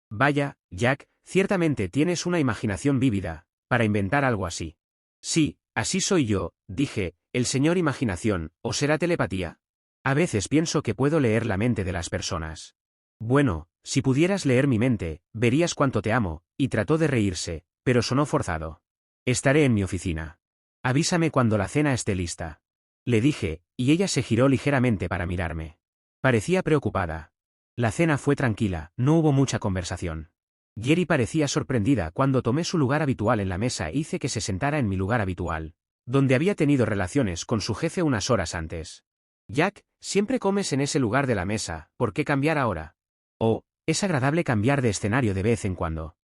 Vaya, Jack, ciertamente tienes una imaginación vívida, para inventar algo así. Sí, así soy yo, dije, el señor imaginación, ¿o será telepatía? A veces pienso que puedo leer la mente de las personas. Bueno, si pudieras leer mi mente, verías cuánto te amo, y trató de reírse, pero sonó forzado. Estaré en mi oficina. Avísame cuando la cena esté lista. Le dije, y ella se giró ligeramente para mirarme. Parecía preocupada. La cena fue tranquila, no hubo mucha conversación. Jerry parecía sorprendida cuando tomé su lugar habitual en la mesa e hice que se sentara en mi lugar habitual, donde había tenido relaciones con su jefe unas horas antes. Jack, siempre comes en ese lugar de la mesa, ¿por qué cambiar ahora? Oh, es agradable cambiar de escenario de vez en cuando.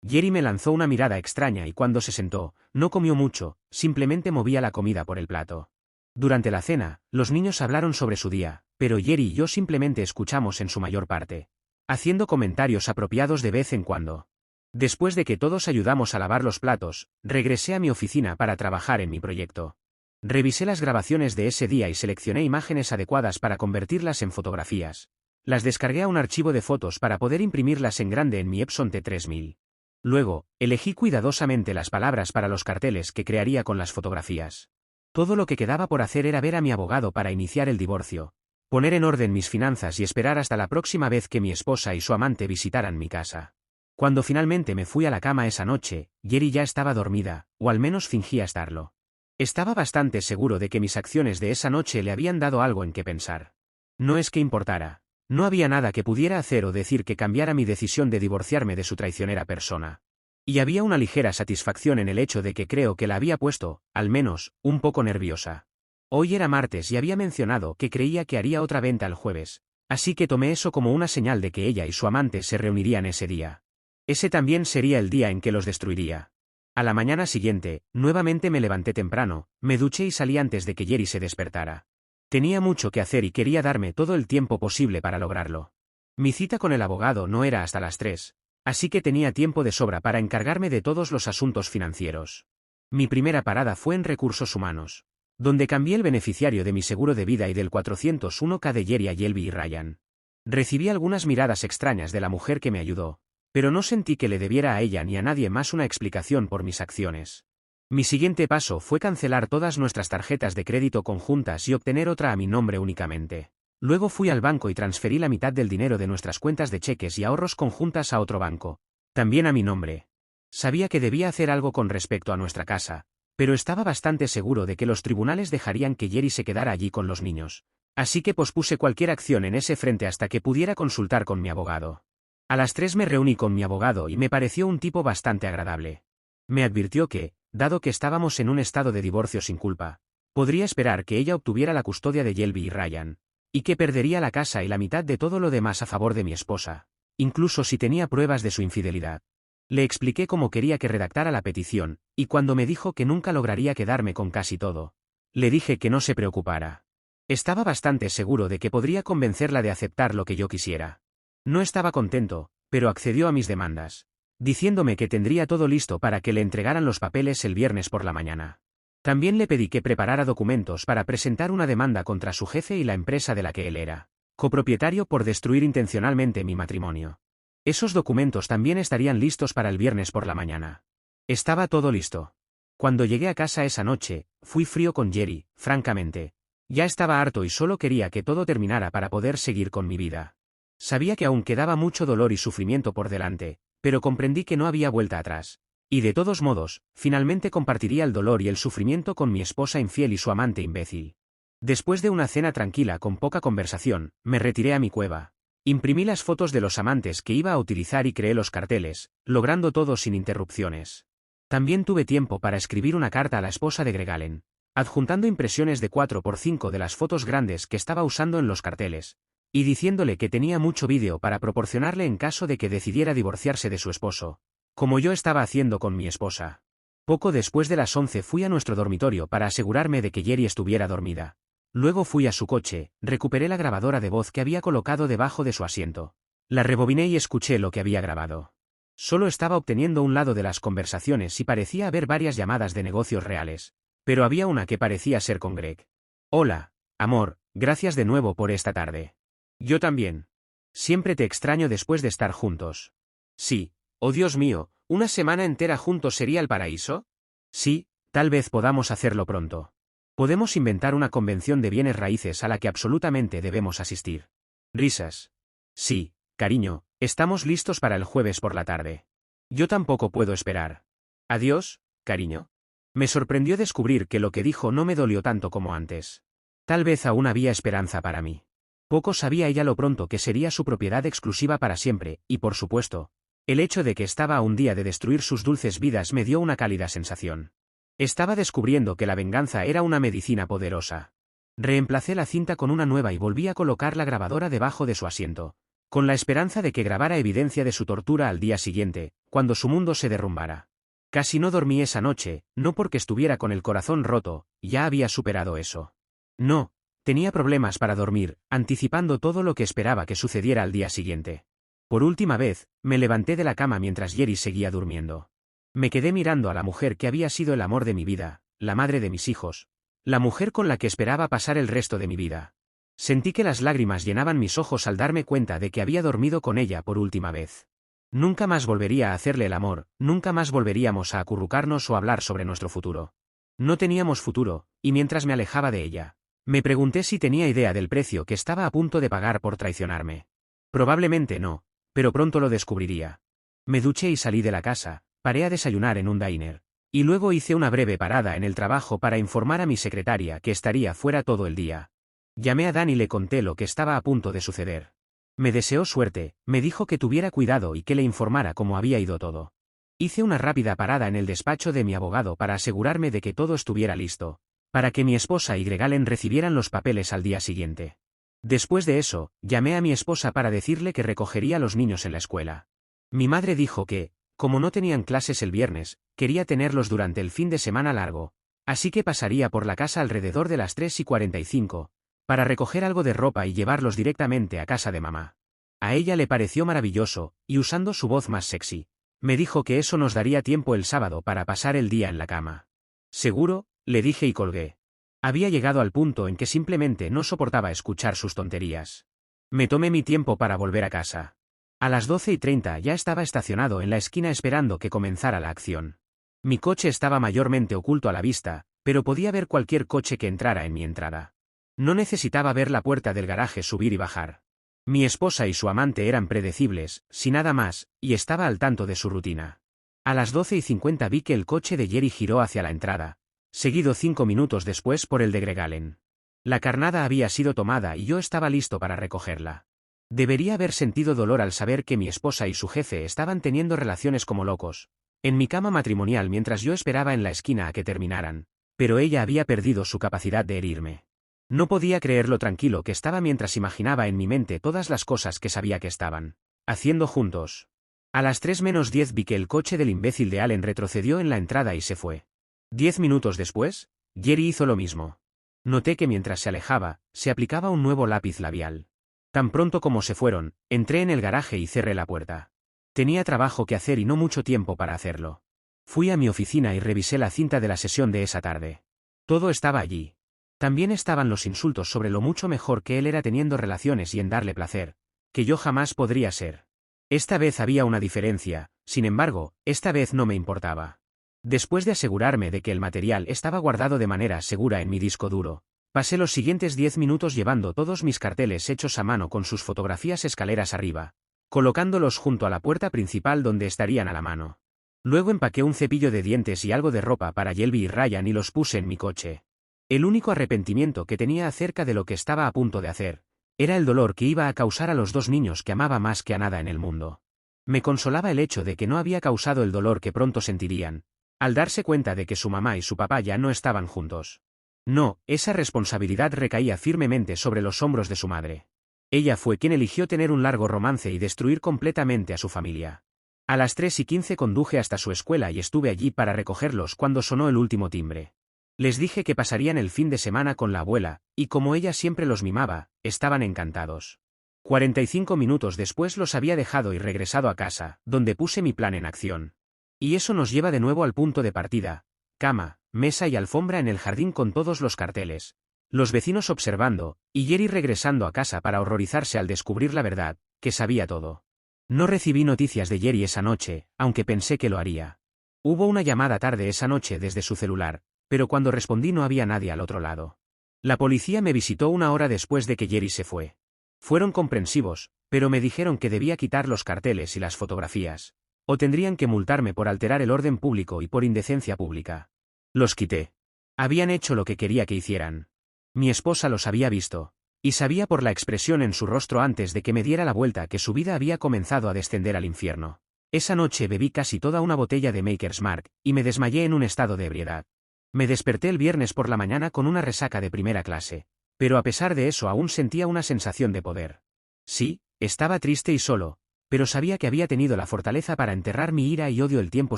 Jerry me lanzó una mirada extraña y cuando se sentó, no comió mucho, simplemente movía la comida por el plato. Durante la cena, los niños hablaron sobre su día, pero Jerry y yo simplemente escuchamos en su mayor parte, haciendo comentarios apropiados de vez en cuando. Después de que todos ayudamos a lavar los platos, regresé a mi oficina para trabajar en mi proyecto. Revisé las grabaciones de ese día y seleccioné imágenes adecuadas para convertirlas en fotografías. Las descargué a un archivo de fotos para poder imprimirlas en grande en mi Epson T3000. Luego, elegí cuidadosamente las palabras para los carteles que crearía con las fotografías. Todo lo que quedaba por hacer era ver a mi abogado para iniciar el divorcio, poner en orden mis finanzas y esperar hasta la próxima vez que mi esposa y su amante visitaran mi casa. Cuando finalmente me fui a la cama esa noche, Jerry ya estaba dormida, o al menos fingía estarlo. Estaba bastante seguro de que mis acciones de esa noche le habían dado algo en qué pensar. No es que importara. No había nada que pudiera hacer o decir que cambiara mi decisión de divorciarme de su traicionera persona. Y había una ligera satisfacción en el hecho de que creo que la había puesto, al menos, un poco nerviosa. Hoy era martes y había mencionado que creía que haría otra venta el jueves, así que tomé eso como una señal de que ella y su amante se reunirían ese día. Ese también sería el día en que los destruiría. A la mañana siguiente, nuevamente me levanté temprano, me duché y salí antes de que Jerry se despertara. Tenía mucho que hacer y quería darme todo el tiempo posible para lograrlo. Mi cita con el abogado no era hasta las 3, así que tenía tiempo de sobra para encargarme de todos los asuntos financieros. Mi primera parada fue en Recursos Humanos, donde cambié el beneficiario de mi seguro de vida y del 401k de Jerry a Yelby y Ryan. Recibí algunas miradas extrañas de la mujer que me ayudó, pero no sentí que le debiera a ella ni a nadie más una explicación por mis acciones. Mi siguiente paso fue cancelar todas nuestras tarjetas de crédito conjuntas y obtener otra a mi nombre únicamente. Luego fui al banco y transferí la mitad del dinero de nuestras cuentas de cheques y ahorros conjuntas a otro banco, también a mi nombre. Sabía que debía hacer algo con respecto a nuestra casa, pero estaba bastante seguro de que los tribunales dejarían que Jerry se quedara allí con los niños, Así que pospuse cualquier acción en ese frente hasta que pudiera consultar con mi abogado. A las 3 me reuní con mi abogado y me pareció un tipo bastante agradable. Me advirtió que, dado que estábamos en un estado de divorcio sin culpa, podría esperar que ella obtuviera la custodia de Shelby y Ryan, y que perdería la casa y la mitad de todo lo demás a favor de mi esposa, incluso si tenía pruebas de su infidelidad. Le expliqué cómo quería que redactara la petición, y cuando me dijo que nunca lograría quedarme con casi todo, le dije que no se preocupara. Estaba bastante seguro de que podría convencerla de aceptar lo que yo quisiera. No estaba contento, pero accedió a mis demandas, diciéndome que tendría todo listo para que le entregaran los papeles el viernes por la mañana. También le pedí que preparara documentos para presentar una demanda contra su jefe y la empresa de la que él era copropietario por destruir intencionalmente mi matrimonio. Esos documentos también estarían listos para el viernes por la mañana. Estaba todo listo. Cuando llegué a casa esa noche, fui frío con Jerry, francamente. Ya estaba harto y solo quería que todo terminara para poder seguir con mi vida. Sabía que aún quedaba mucho dolor y sufrimiento por delante, pero comprendí que no había vuelta atrás. Y de todos modos, finalmente compartiría el dolor y el sufrimiento con mi esposa infiel y su amante imbécil. Después de una cena tranquila con poca conversación, me retiré a mi cueva. Imprimí las fotos de los amantes que iba a utilizar y creé los carteles, logrando todo sin interrupciones. También tuve tiempo para escribir una carta a la esposa de Greg Allen, adjuntando impresiones de 4x5 de las fotos grandes que estaba usando en los carteles, y diciéndole que tenía mucho vídeo para proporcionarle en caso de que decidiera divorciarse de su esposo, como yo estaba haciendo con mi esposa. Poco después de las 11 fui a nuestro dormitorio para asegurarme de que Jerry estuviera dormida. Luego fui a su coche, recuperé la grabadora de voz que había colocado debajo de su asiento. La rebobiné y escuché lo que había grabado. Solo estaba obteniendo un lado de las conversaciones y parecía haber varias llamadas de negocios reales, pero había una que parecía ser con Greg. Hola, amor, gracias de nuevo por esta tarde. Yo también. Siempre te extraño después de estar juntos. Sí, oh Dios mío, ¿una semana entera juntos sería el paraíso? Sí, tal vez podamos hacerlo pronto. Podemos inventar una convención de bienes raíces a la que absolutamente debemos asistir. Risas. Sí, cariño, estamos listos para el jueves por la tarde. Yo tampoco puedo esperar. Adiós, cariño. Me sorprendió descubrir que lo que dijo no me dolió tanto como antes. Tal vez aún había esperanza para mí. Poco sabía ella lo pronto que sería su propiedad exclusiva para siempre, y por supuesto, el hecho de que estaba a un día de destruir sus dulces vidas me dio una cálida sensación. Estaba descubriendo que la venganza era una medicina poderosa. Reemplacé la cinta con una nueva y volví a colocar la grabadora debajo de su asiento, con la esperanza de que grabara evidencia de su tortura al día siguiente, cuando su mundo se derrumbara. Casi no dormí esa noche, no porque estuviera con el corazón roto, ya había superado eso. No, tenía problemas para dormir, anticipando todo lo que esperaba que sucediera al día siguiente. Por última vez, me levanté de la cama mientras Jerry seguía durmiendo. Me quedé mirando a la mujer que había sido el amor de mi vida, la madre de mis hijos, la mujer con la que esperaba pasar el resto de mi vida. Sentí que las lágrimas llenaban mis ojos al darme cuenta de que había dormido con ella por última vez. Nunca más volvería a hacerle el amor, nunca más volveríamos a acurrucarnos o hablar sobre nuestro futuro. No teníamos futuro, y mientras me alejaba de ella, me pregunté si tenía idea del precio que estaba a punto de pagar por traicionarme. Probablemente no, pero pronto lo descubriría. Me duché y salí de la casa, paré a desayunar en un diner, y luego hice una breve parada en el trabajo para informar a mi secretaria que estaría fuera todo el día. Llamé a Dan y le conté lo que estaba a punto de suceder. Me deseó suerte, me dijo que tuviera cuidado y que le informara cómo había ido todo. Hice una rápida parada en el despacho de mi abogado para asegurarme de que todo estuviera listo, para que mi esposa y Greg Allen recibieran los papeles al día siguiente. Después de eso, llamé a mi esposa para decirle que recogería a los niños en la escuela. Mi madre dijo que, como no tenían clases el viernes, quería tenerlos durante el fin de semana largo, así que pasaría por la casa alrededor de las 3:45, para recoger algo de ropa y llevarlos directamente a casa de mamá. A ella le pareció maravilloso, y usando su voz más sexy, me dijo que eso nos daría tiempo el sábado para pasar el día en la cama. Seguro, le dije y colgué. Había llegado al punto en que simplemente no soportaba escuchar sus tonterías. Me tomé mi tiempo para volver a casa. A las 12:30 ya estaba estacionado en la esquina esperando que comenzara la acción. Mi coche estaba mayormente oculto a la vista, pero podía ver cualquier coche que entrara en mi entrada. No necesitaba ver la puerta del garaje subir y bajar. Mi esposa y su amante eran predecibles, sin nada más, y estaba al tanto de su rutina. A las 12:50 vi que el coche de Jerry giró hacia la entrada, seguido 5 minutos después por el de Greg Allen. La carnada había sido tomada y yo estaba listo para recogerla. Debería haber sentido dolor al saber que mi esposa y su jefe estaban teniendo relaciones como locos, en mi cama matrimonial mientras yo esperaba en la esquina a que terminaran, pero ella había perdido su capacidad de herirme. No podía creer lo tranquilo que estaba mientras imaginaba en mi mente todas las cosas que sabía que estaban haciendo juntos. A las 3:10 vi que el coche del imbécil de Allen retrocedió en la entrada y se fue. 10 minutos después, Jerry hizo lo mismo. Noté que mientras se alejaba, se aplicaba un nuevo lápiz labial. Tan pronto como se fueron, entré en el garaje y cerré la puerta. Tenía trabajo que hacer y no mucho tiempo para hacerlo. Fui a mi oficina y revisé la cinta de la sesión de esa tarde. Todo estaba allí. También estaban los insultos sobre lo mucho mejor que él era teniendo relaciones y en darle placer, que yo jamás podría ser. Esta vez había una diferencia, sin embargo, esta vez no me importaba. Después de asegurarme de que el material estaba guardado de manera segura en mi disco duro, pasé los siguientes 10 minutos llevando todos mis carteles hechos a mano con sus fotografías escaleras arriba, colocándolos junto a la puerta principal donde estarían a la mano. Luego empaqué un cepillo de dientes y algo de ropa para Shelby y Ryan y los puse en mi coche. El único arrepentimiento que tenía acerca de lo que estaba a punto de hacer era el dolor que iba a causar a los dos niños que amaba más que a nada en el mundo. Me consolaba el hecho de que no había causado el dolor que pronto sentirían, al darse cuenta de que su mamá y su papá ya no estaban juntos. No, esa responsabilidad recaía firmemente sobre los hombros de su madre. Ella fue quien eligió tener un largo romance y destruir completamente a su familia. A las 3:15 conduje hasta su escuela y estuve allí para recogerlos cuando sonó el último timbre. Les dije que pasarían el fin de semana con la abuela, y como ella siempre los mimaba, estaban encantados. 45 minutos después los había dejado y regresado a casa, donde puse mi plan en acción. Y eso nos lleva de nuevo al punto de partida: cama, mesa y alfombra en el jardín con todos los carteles, los vecinos observando, y Jerry regresando a casa para horrorizarse al descubrir la verdad, que sabía todo. No recibí noticias de Jerry esa noche, aunque pensé que lo haría. Hubo una llamada tarde esa noche desde su celular, pero cuando respondí no había nadie al otro lado. La policía me visitó una hora después de que Jerry se fue. Fueron comprensivos, pero me dijeron que debía quitar los carteles y las fotografías, o tendrían que multarme por alterar el orden público y por indecencia pública. Los quité. Habían hecho lo que quería que hicieran. Mi esposa los había visto, y sabía por la expresión en su rostro antes de que me diera la vuelta que su vida había comenzado a descender al infierno. Esa noche bebí casi toda una botella de Maker's Mark, y me desmayé en un estado de ebriedad. Me desperté el viernes por la mañana con una resaca de primera clase, pero a pesar de eso aún sentía una sensación de poder. Sí, estaba triste y solo, pero sabía que había tenido la fortaleza para enterrar mi ira y odio el tiempo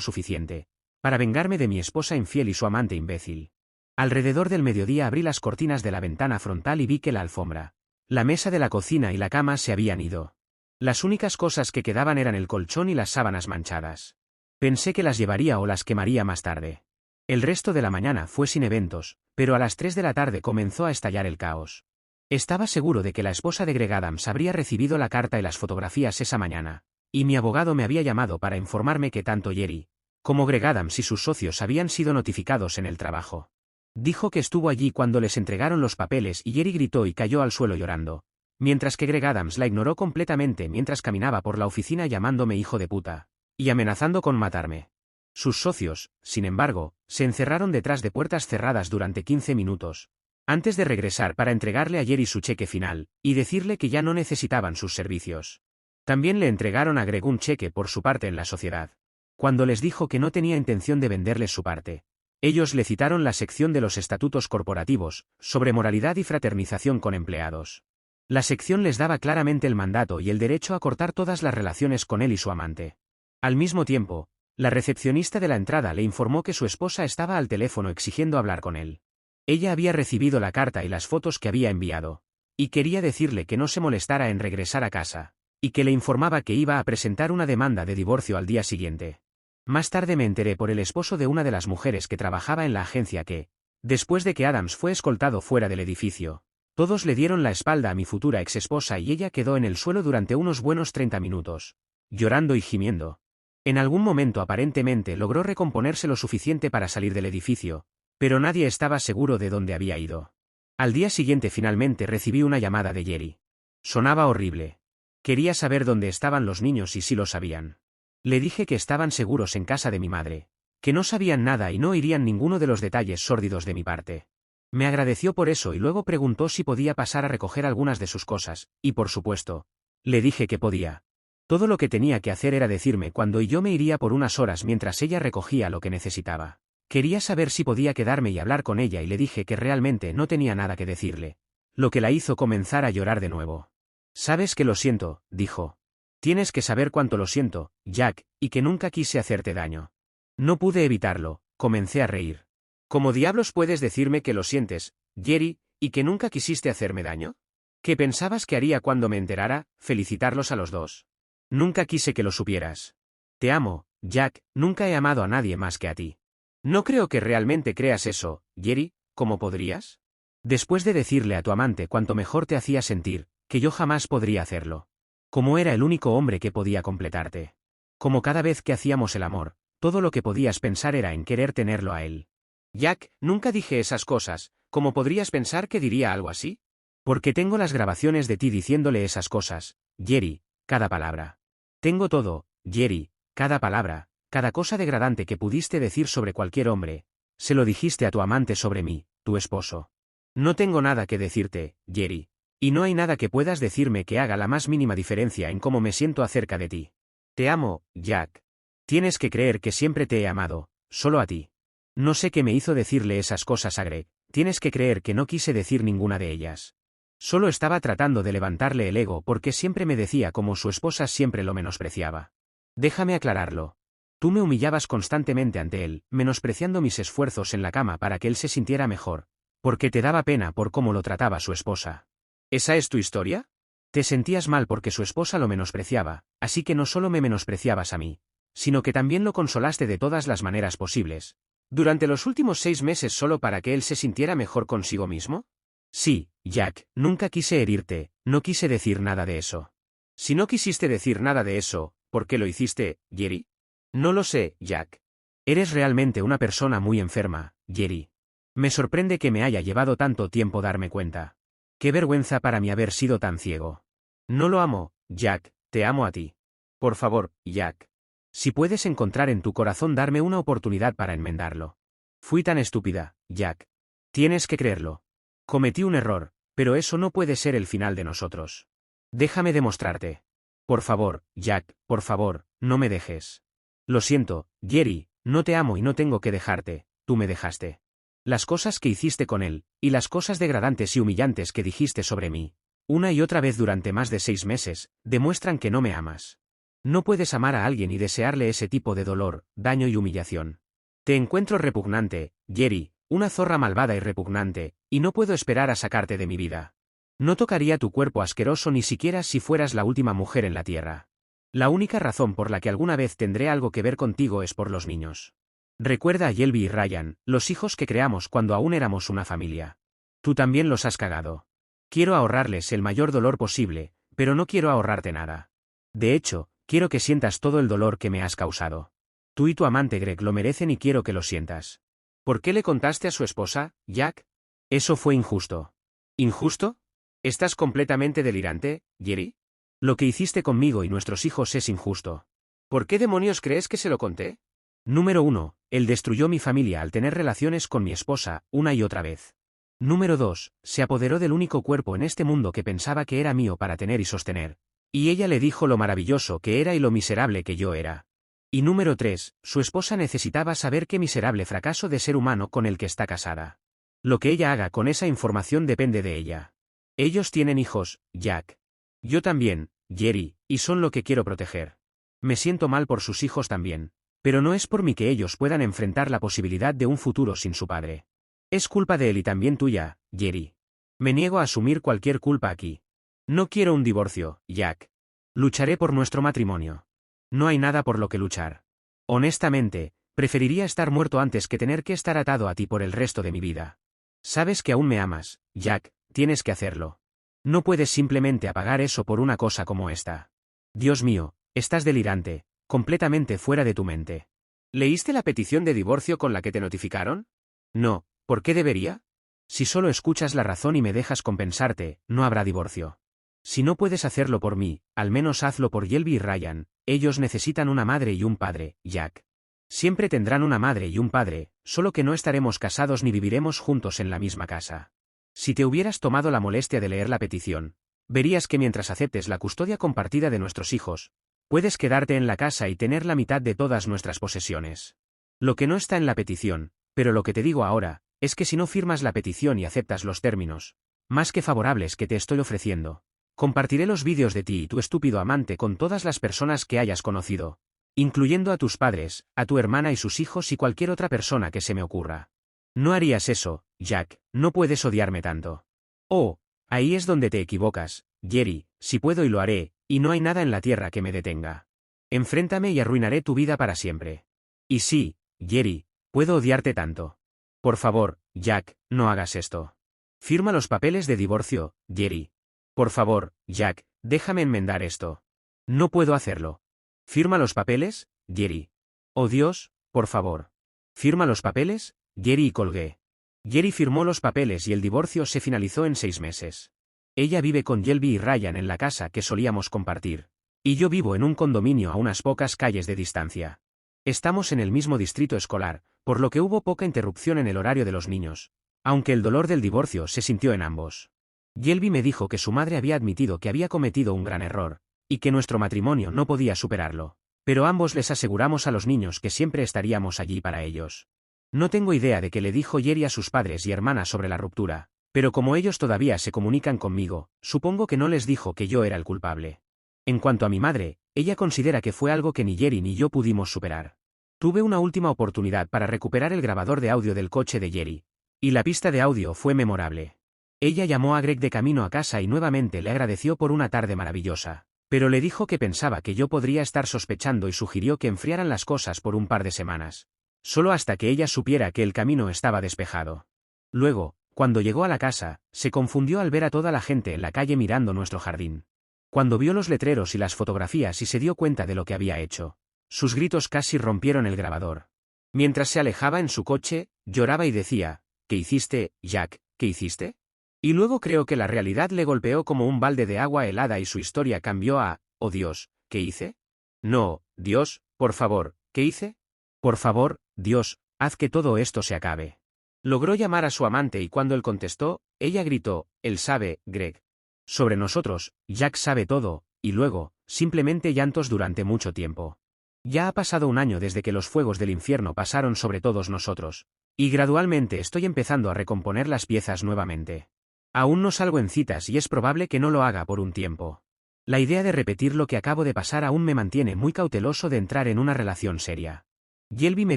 suficiente, para vengarme de mi esposa infiel y su amante imbécil. Alrededor del mediodía abrí las cortinas de la ventana frontal y vi que la alfombra, la mesa de la cocina y la cama se habían ido. Las únicas cosas que quedaban eran el colchón y las sábanas manchadas. Pensé que las llevaría o las quemaría más tarde. El resto de la mañana fue sin eventos, pero a las 3 de la tarde comenzó a estallar el caos. Estaba seguro de que la esposa de Greg Adams habría recibido la carta y las fotografías esa mañana, y mi abogado me había llamado para informarme que tanto Jerry como Greg Adams y sus socios habían sido notificados en el trabajo. Dijo que estuvo allí cuando les entregaron los papeles y Jerry gritó y cayó al suelo llorando, mientras que Greg Adams la ignoró completamente mientras caminaba por la oficina llamándome hijo de puta y amenazando con matarme. Sus socios, sin embargo, se encerraron detrás de puertas cerradas durante 15 minutos, antes de regresar para entregarle a Jerry su cheque final, y decirle que ya no necesitaban sus servicios. También le entregaron a Greg un cheque por su parte en la sociedad. Cuando les dijo que no tenía intención de venderles su parte, ellos le citaron la sección de los estatutos corporativos, sobre moralidad y fraternización con empleados. La sección les daba claramente el mandato y el derecho a cortar todas las relaciones con él y su amante. Al mismo tiempo, la recepcionista de la entrada le informó que su esposa estaba al teléfono exigiendo hablar con él. Ella había recibido la carta y las fotos que había enviado, y quería decirle que no se molestara en regresar a casa, y que le informaba que iba a presentar una demanda de divorcio al día siguiente. Más tarde me enteré por el esposo de una de las mujeres que trabajaba en la agencia que, después de que Adams fue escoltado fuera del edificio, todos le dieron la espalda a mi futura exesposa y ella quedó en el suelo durante unos buenos 30 minutos, llorando y gimiendo. En algún momento aparentemente logró recomponerse lo suficiente para salir del edificio, pero nadie estaba seguro de dónde había ido. Al día siguiente finalmente recibí una llamada de Jerry. Sonaba horrible. Quería saber dónde estaban los niños y si lo sabían. Le dije que estaban seguros en casa de mi madre, que no sabían nada y no oirían ninguno de los detalles sórdidos de mi parte. Me agradeció por eso y luego preguntó si podía pasar a recoger algunas de sus cosas, y por supuesto. Le dije que podía. Todo lo que tenía que hacer era decirme cuándo y yo me iría por unas horas mientras ella recogía lo que necesitaba. Quería saber si podía quedarme y hablar con ella y le dije que realmente no tenía nada que decirle. Lo que la hizo comenzar a llorar de nuevo. «Sabes que lo siento», dijo. «Tienes que saber cuánto lo siento, Jack, y que nunca quise hacerte daño». No pude evitarlo, comencé a reír. «¿Cómo diablos puedes decirme que lo sientes, Jerry, y que nunca quisiste hacerme daño? ¿Qué pensabas que haría cuando me enterara? Felicitarlos a los dos. Nunca quise que lo supieras. Te amo, Jack, nunca he amado a nadie más que a ti. No creo que realmente creas eso, Jerry, ¿cómo podrías? Después de decirle a tu amante cuánto mejor te hacía sentir, que yo jamás podría hacerlo. Como era el único hombre que podía completarte. Como cada vez que hacíamos el amor, todo lo que podías pensar era en querer tenerlo a él. Jack, nunca dije esas cosas, ¿cómo podrías pensar que diría algo así? Porque tengo las grabaciones de ti diciéndole esas cosas, Jerry, cada palabra. Tengo todo, Jerry, cada palabra, cada cosa degradante que pudiste decir sobre cualquier hombre. Se lo dijiste a tu amante sobre mí, tu esposo. No tengo nada que decirte, Jerry. Y no hay nada que puedas decirme que haga la más mínima diferencia en cómo me siento acerca de ti. Te amo, Jack. Tienes que creer que siempre te he amado, solo a ti. No sé qué me hizo decirle esas cosas a Greg, tienes que creer que no quise decir ninguna de ellas. Solo estaba tratando de levantarle el ego porque siempre me decía como su esposa siempre lo menospreciaba. Déjame aclararlo. Tú me humillabas constantemente ante él, menospreciando mis esfuerzos en la cama para que él se sintiera mejor, porque te daba pena por cómo lo trataba su esposa. ¿Esa es tu historia? Te sentías mal porque su esposa lo menospreciaba, así que no solo me menospreciabas a mí, sino que también lo consolaste de todas las maneras posibles. ¿Durante los últimos 6 meses solo para que él se sintiera mejor consigo mismo? Sí, Jack, nunca quise herirte, no quise decir nada de eso. Si no quisiste decir nada de eso, ¿por qué lo hiciste, Jerry? No lo sé, Jack. Eres realmente una persona muy enferma, Jerry. Me sorprende que me haya llevado tanto tiempo darme cuenta. Qué vergüenza para mí haber sido tan ciego. No lo amo, Jack, te amo a ti. Por favor, Jack. Si puedes encontrar en tu corazón darme una oportunidad para enmendarlo. Fui tan estúpida, Jack. Tienes que creerlo. Cometí un error, pero eso no puede ser el final de nosotros. Déjame demostrarte. Por favor, Jack, por favor, no me dejes. Lo siento, Jerry, no te amo y no tengo que dejarte, tú me dejaste. Las cosas que hiciste con él, y las cosas degradantes y humillantes que dijiste sobre mí, una y otra vez durante más de 6 meses, demuestran que no me amas. No puedes amar a alguien y desearle ese tipo de dolor, daño y humillación. Te encuentro repugnante, Jerry, una zorra malvada y repugnante, y no puedo esperar a sacarte de mi vida. No tocaría tu cuerpo asqueroso ni siquiera si fueras la última mujer en la tierra. La única razón por la que alguna vez tendré algo que ver contigo es por los niños. Recuerda a Shelby y Ryan, los hijos que creamos cuando aún éramos una familia. Tú también los has cagado. Quiero ahorrarles el mayor dolor posible, pero no quiero ahorrarte nada. De hecho, quiero que sientas todo el dolor que me has causado. Tú y tu amante Greg lo merecen y quiero que lo sientas. ¿Por qué le contaste a su esposa, Jack? Eso fue injusto. ¿Injusto? ¿Estás completamente delirante, Jerry? Lo que hiciste conmigo y nuestros hijos es injusto. ¿Por qué demonios crees que se lo conté? Número 1. Él destruyó mi familia al tener relaciones con mi esposa, una y otra vez. Número 2. Se apoderó del único cuerpo en este mundo que pensaba que era mío para tener y sostener. Y ella le dijo lo maravilloso que era y lo miserable que yo era. Y número 3. Su esposa necesitaba saber qué miserable fracaso de ser humano con el que está casada. Lo que ella haga con esa información depende de ella. Ellos tienen hijos, Jack. Yo también, Jerry, y son lo que quiero proteger. Me siento mal por sus hijos también. Pero no es por mí que ellos puedan enfrentar la posibilidad de un futuro sin su padre. Es culpa de él y también tuya, Jerry. Me niego a asumir cualquier culpa aquí. No quiero un divorcio, Jack. Lucharé por nuestro matrimonio. No hay nada por lo que luchar. Honestamente, preferiría estar muerto antes que tener que estar atado a ti por el resto de mi vida. Sabes que aún me amas, Jack, tienes que hacerlo. No puedes simplemente apagar eso por una cosa como esta. Dios mío, estás delirante, completamente fuera de tu mente. ¿Leíste la petición de divorcio con la que te notificaron? No, ¿por qué debería? Si solo escuchas la razón y me dejas compensarte, no habrá divorcio. Si no puedes hacerlo por mí, al menos hazlo por Shelby y Ryan, ellos necesitan una madre y un padre, Jack. Siempre tendrán una madre y un padre, solo que no estaremos casados ni viviremos juntos en la misma casa. Si te hubieras tomado la molestia de leer la petición, verías que mientras aceptes la custodia compartida de nuestros hijos, puedes quedarte en la casa y tener la mitad de todas nuestras posesiones. Lo que no está en la petición, pero lo que te digo ahora, es que si no firmas la petición y aceptas los términos, más que favorables que te estoy ofreciendo, compartiré los vídeos de ti y tu estúpido amante con todas las personas que hayas conocido, incluyendo a tus padres, a tu hermana y sus hijos y cualquier otra persona que se me ocurra. No harías eso, Jack, no puedes odiarme tanto. Oh, ahí es donde te equivocas, Jerry, si puedo y lo haré, y no hay nada en la tierra que me detenga. Enfréntame y arruinaré tu vida para siempre. Y sí, Jerry, puedo odiarte tanto. Por favor, Jack, no hagas esto. Firma los papeles de divorcio, Jerry. Por favor, Jack, déjame enmendar esto. No puedo hacerlo. ¿Firma los papeles, Jerry? Oh Dios, por favor. ¿Firma los papeles, Jerry? Y colgué. Jerry firmó los papeles y el divorcio se finalizó en 6 meses. Ella vive con Shelby y Ryan en la casa que solíamos compartir. Y yo vivo en un condominio a unas pocas calles de distancia. Estamos en el mismo distrito escolar, por lo que hubo poca interrupción en el horario de los niños, aunque el dolor del divorcio se sintió en ambos. Shelby me dijo que su madre había admitido que había cometido un gran error, y que nuestro matrimonio no podía superarlo, pero ambos les aseguramos a los niños que siempre estaríamos allí para ellos. No tengo idea de qué le dijo Jerry a sus padres y hermanas sobre la ruptura, pero como ellos todavía se comunican conmigo, supongo que no les dijo que yo era el culpable. En cuanto a mi madre, ella considera que fue algo que ni Jerry ni yo pudimos superar. Tuve una última oportunidad para recuperar el grabador de audio del coche de Jerry, y la pista de audio fue memorable. Ella llamó a Greg de camino a casa y nuevamente le agradeció por una tarde maravillosa, pero le dijo que pensaba que yo podría estar sospechando y sugirió que enfriaran las cosas por un par de semanas, solo hasta que ella supiera que el camino estaba despejado. Luego, cuando llegó a la casa, se confundió al ver a toda la gente en la calle mirando nuestro jardín. Cuando vio los letreros y las fotografías y se dio cuenta de lo que había hecho, sus gritos casi rompieron el grabador. Mientras se alejaba en su coche, lloraba y decía, ¿qué hiciste, Jack? ¿Qué hiciste? Y luego creo que la realidad le golpeó como un balde de agua helada y su historia cambió a, oh Dios, ¿qué hice? No, Dios, por favor, ¿qué hice? Por favor, Dios, haz que todo esto se acabe. Logró llamar a su amante y cuando él contestó, ella gritó, él sabe, Greg. Sobre nosotros, Jack sabe todo, y luego, simplemente llantos durante mucho tiempo. Ya ha pasado un año desde que los fuegos del infierno pasaron sobre todos nosotros, y gradualmente estoy empezando a recomponer las piezas nuevamente. Aún no salgo en citas y es probable que no lo haga por un tiempo. La idea de repetir lo que acabo de pasar aún me mantiene muy cauteloso de entrar en una relación seria. Shelby me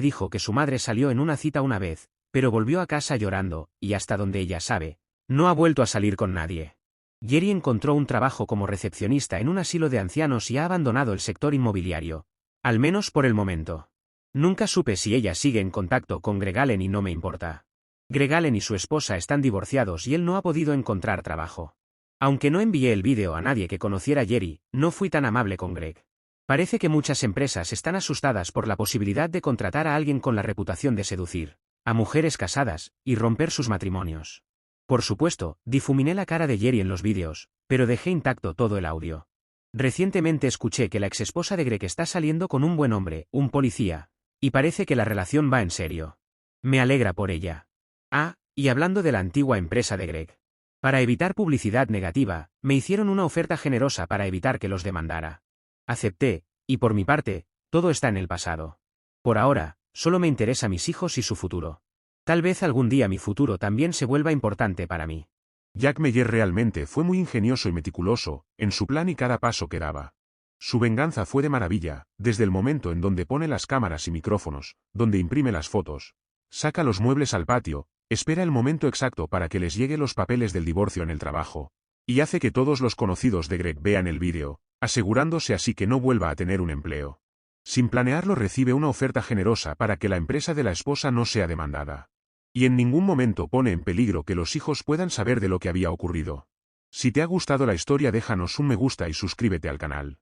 dijo que su madre salió en una cita una vez, pero volvió a casa llorando, y hasta donde ella sabe, no ha vuelto a salir con nadie. Jerry encontró un trabajo como recepcionista en un asilo de ancianos y ha abandonado el sector inmobiliario, al menos por el momento. Nunca supe si ella sigue en contacto con Greg Allen y no me importa. Greg Allen y su esposa están divorciados y él no ha podido encontrar trabajo. Aunque no envié el vídeo a nadie que conociera a Jerry, no fui tan amable con Greg. Parece que muchas empresas están asustadas por la posibilidad de contratar a alguien con la reputación de seducir a mujeres casadas y romper sus matrimonios. Por supuesto, difuminé la cara de Jerry en los vídeos, pero dejé intacto todo el audio. Recientemente escuché que la exesposa de Greg está saliendo con un buen hombre, un policía, y parece que la relación va en serio. Me alegra por ella. Ah, y hablando de la antigua empresa de Greg. Para evitar publicidad negativa, me hicieron una oferta generosa para evitar que los demandara. Acepté, y por mi parte, todo está en el pasado. Por ahora, solo me interesa mis hijos y su futuro. Tal vez algún día mi futuro también se vuelva importante para mí. Jack Meyer realmente fue muy ingenioso y meticuloso, en su plan y cada paso que daba. Su venganza fue de maravilla, desde el momento en donde pone las cámaras y micrófonos, donde imprime las fotos, saca los muebles al patio, espera el momento exacto para que les llegue los papeles del divorcio en el trabajo, y hace que todos los conocidos de Greg vean el vídeo, asegurándose así que no vuelva a tener un empleo. Sin planearlo recibe una oferta generosa para que la empresa de la esposa no sea demandada. Y en ningún momento pone en peligro que los hijos puedan saber de lo que había ocurrido. Si te ha gustado la historia déjanos un me gusta y suscríbete al canal.